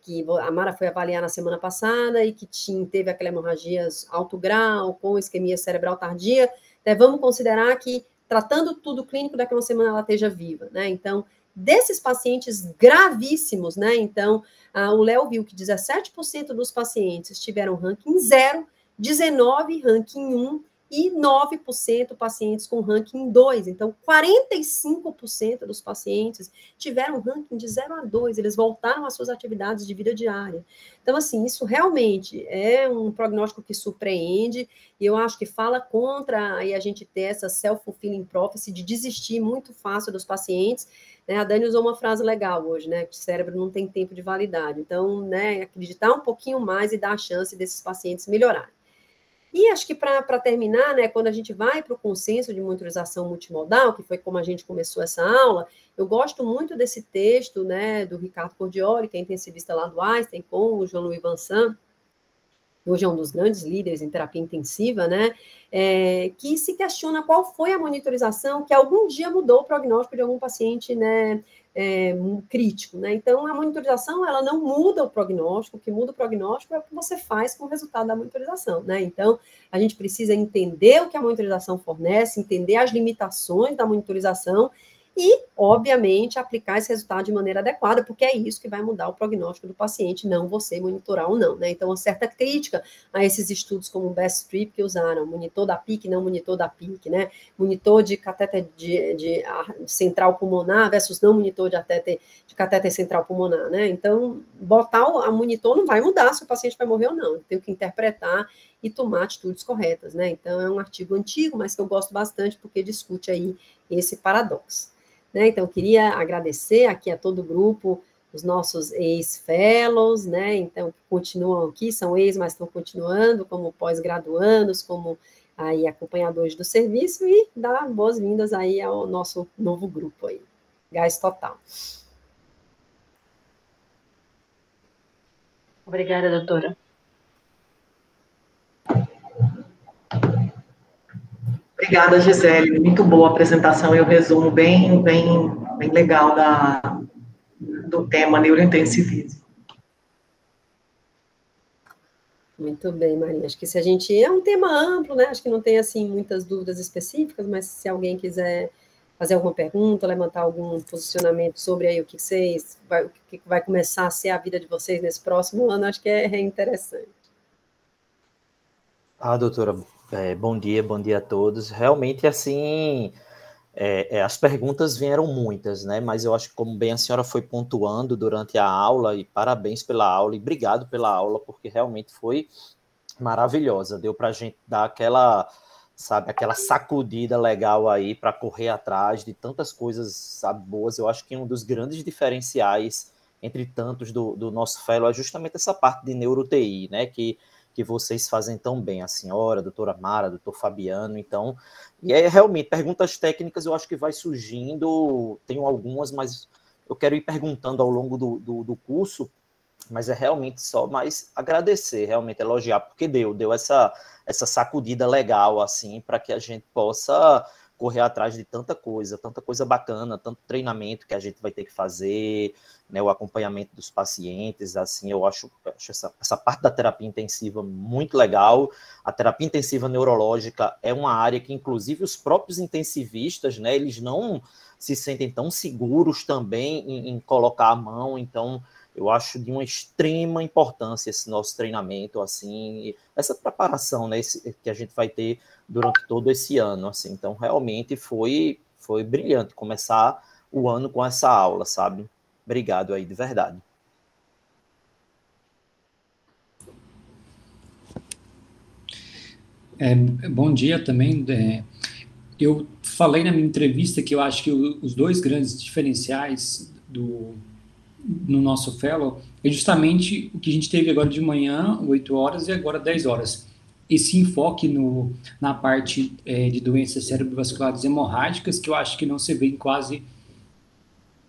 B: que a Mara foi avaliar na semana passada e que teve aquela hemorragia alto grau, com isquemia cerebral tardia, né, vamos considerar que tratando tudo clínico, daqui a uma semana ela esteja viva, né? Então, desses pacientes gravíssimos, né? Então, o Léo viu que 17% dos pacientes tiveram ranking 0, 19% ranking 1 e 9% pacientes com ranking 2. Então, 45% dos pacientes tiveram ranking de 0 a 2, eles voltaram às suas atividades de vida diária. Então, assim, isso realmente é um prognóstico que surpreende, e eu acho que fala contra aí a gente ter essa self-fulfilling prophecy de desistir muito fácil dos pacientes, né? A Dani usou uma frase legal hoje, né, que o cérebro não tem tempo de validade. Então, né, acreditar um pouquinho mais e dar a chance desses pacientes melhorarem. E acho que para terminar, né, quando a gente vai para o consenso de monitorização multimodal, que foi como a gente começou essa aula, eu gosto muito desse texto, né, do Ricardo Cordioli, que é intensivista lá do Einstein, com o Jean-Louis Vincent, hoje é um dos grandes líderes em terapia intensiva, né, que se questiona qual foi a monitorização que algum dia mudou o prognóstico de algum paciente, né, crítico, né? Então, a monitorização, ela não muda o prognóstico, o que muda o prognóstico é o que você faz com o resultado da monitorização, né? Então, a gente precisa entender o que a monitorização fornece, entender as limitações da monitorização e, obviamente, aplicar esse resultado de maneira adequada, porque é isso que vai mudar o prognóstico do paciente, não você monitorar ou não, né? Então, uma certa crítica a esses estudos como o Best Strip que usaram, monitor da PIC, não monitor da PIC, né? Monitor de catéter de central pulmonar versus não monitor de catéter central pulmonar, né? Então, botar a monitor não vai mudar se o paciente vai morrer ou não, tem que interpretar e tomar atitudes corretas, né? Então, é um artigo antigo, mas que eu gosto bastante, porque discute aí esse paradoxo. Né? Então, eu queria agradecer aqui a todo o grupo, os nossos ex-fellows, né? Então, que continuam aqui, são ex, mas estão continuando como pós-graduandos, como aí acompanhadores do serviço, e dar boas-vindas aí ao nosso novo grupo aí, Gás Total.
D: Obrigada, doutora.
A: Obrigada, Gisele. Muito boa a apresentação e o resumo bem legal do tema neurointensivismo.
B: Muito bem, Maria. Acho que se a gente... É um tema amplo, né? Acho que não tem, assim, muitas dúvidas específicas, mas se alguém quiser fazer alguma pergunta, levantar algum posicionamento sobre aí o que vai começar a ser a vida de vocês nesse próximo ano, acho que é interessante.
E: Doutora, bom dia a todos. Realmente, assim, as perguntas vieram muitas, né? Mas eu acho que, como bem a senhora foi pontuando durante a aula, e parabéns pela aula, e obrigado pela aula, porque realmente foi maravilhosa. Deu para a gente dar aquela sacudida legal aí para correr atrás de tantas coisas, sabe, boas. Eu acho que um dos grandes diferenciais entre tantos do nosso fellow é justamente essa parte de neuro-TI, né? Que vocês fazem tão bem, a senhora, a doutora Mara, o doutor Fabiano, então, e realmente, perguntas técnicas eu acho que vai surgindo, tenho algumas, mas eu quero ir perguntando ao longo do curso, mas é realmente só mais agradecer, realmente elogiar, porque deu essa sacudida legal, assim, para que a gente possa correr atrás de tanta coisa bacana, tanto treinamento que a gente vai ter que fazer, né, o acompanhamento dos pacientes, assim, eu acho essa parte da terapia intensiva muito legal. A terapia intensiva neurológica é uma área que, inclusive, os próprios intensivistas, né, eles não se sentem tão seguros também em colocar a mão, então eu acho de uma extrema importância esse nosso treinamento, assim, essa preparação, né, que a gente vai ter durante todo esse ano, assim. Então, realmente foi brilhante começar o ano com essa aula, sabe? Obrigado aí, de verdade.
F: Bom dia também. Eu falei na minha entrevista que eu acho que os dois grandes diferenciais no nosso fellow é justamente o que a gente teve agora de manhã, 8 horas, e agora 10 horas. Esse enfoque na parte de doenças cerebrovasculares hemorrágicas, que eu acho que não se vê em quase...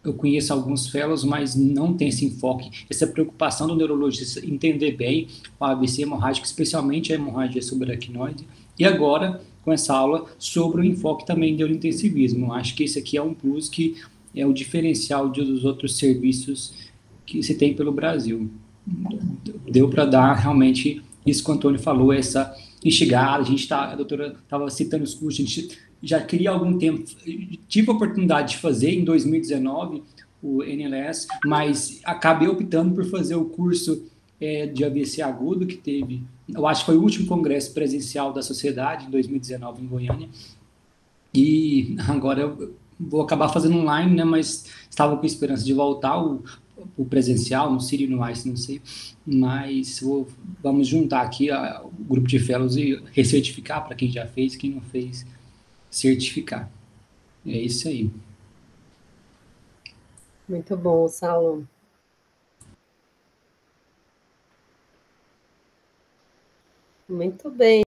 F: Eu conheço alguns fellows, mas não tem esse enfoque, essa preocupação do neurologista entender bem o AVC hemorrágico, especialmente a hemorragia subaracnoide, e agora, com essa aula, sobre o enfoque também do neurointensivismo. Eu acho que esse aqui é um plus que é o diferencial dos outros serviços que se tem pelo Brasil. Deu para dar realmente isso que o Antônio falou, essa instigada. A doutora estava citando os cursos, a gente já queria há algum tempo, tive a oportunidade de fazer em 2019 o NLS, mas acabei optando por fazer o curso de AVC agudo que teve, eu acho que foi o último congresso presencial da sociedade, em 2019, em Goiânia, e agora eu vou acabar fazendo online, né, mas estava com esperança de voltar o presencial, no Sírio, no ICE, não sei, mas vamos juntar aqui o grupo de fellows e recertificar para quem já fez, quem não fez, certificar. É isso aí.
B: Muito bom, Saulo. Muito bem.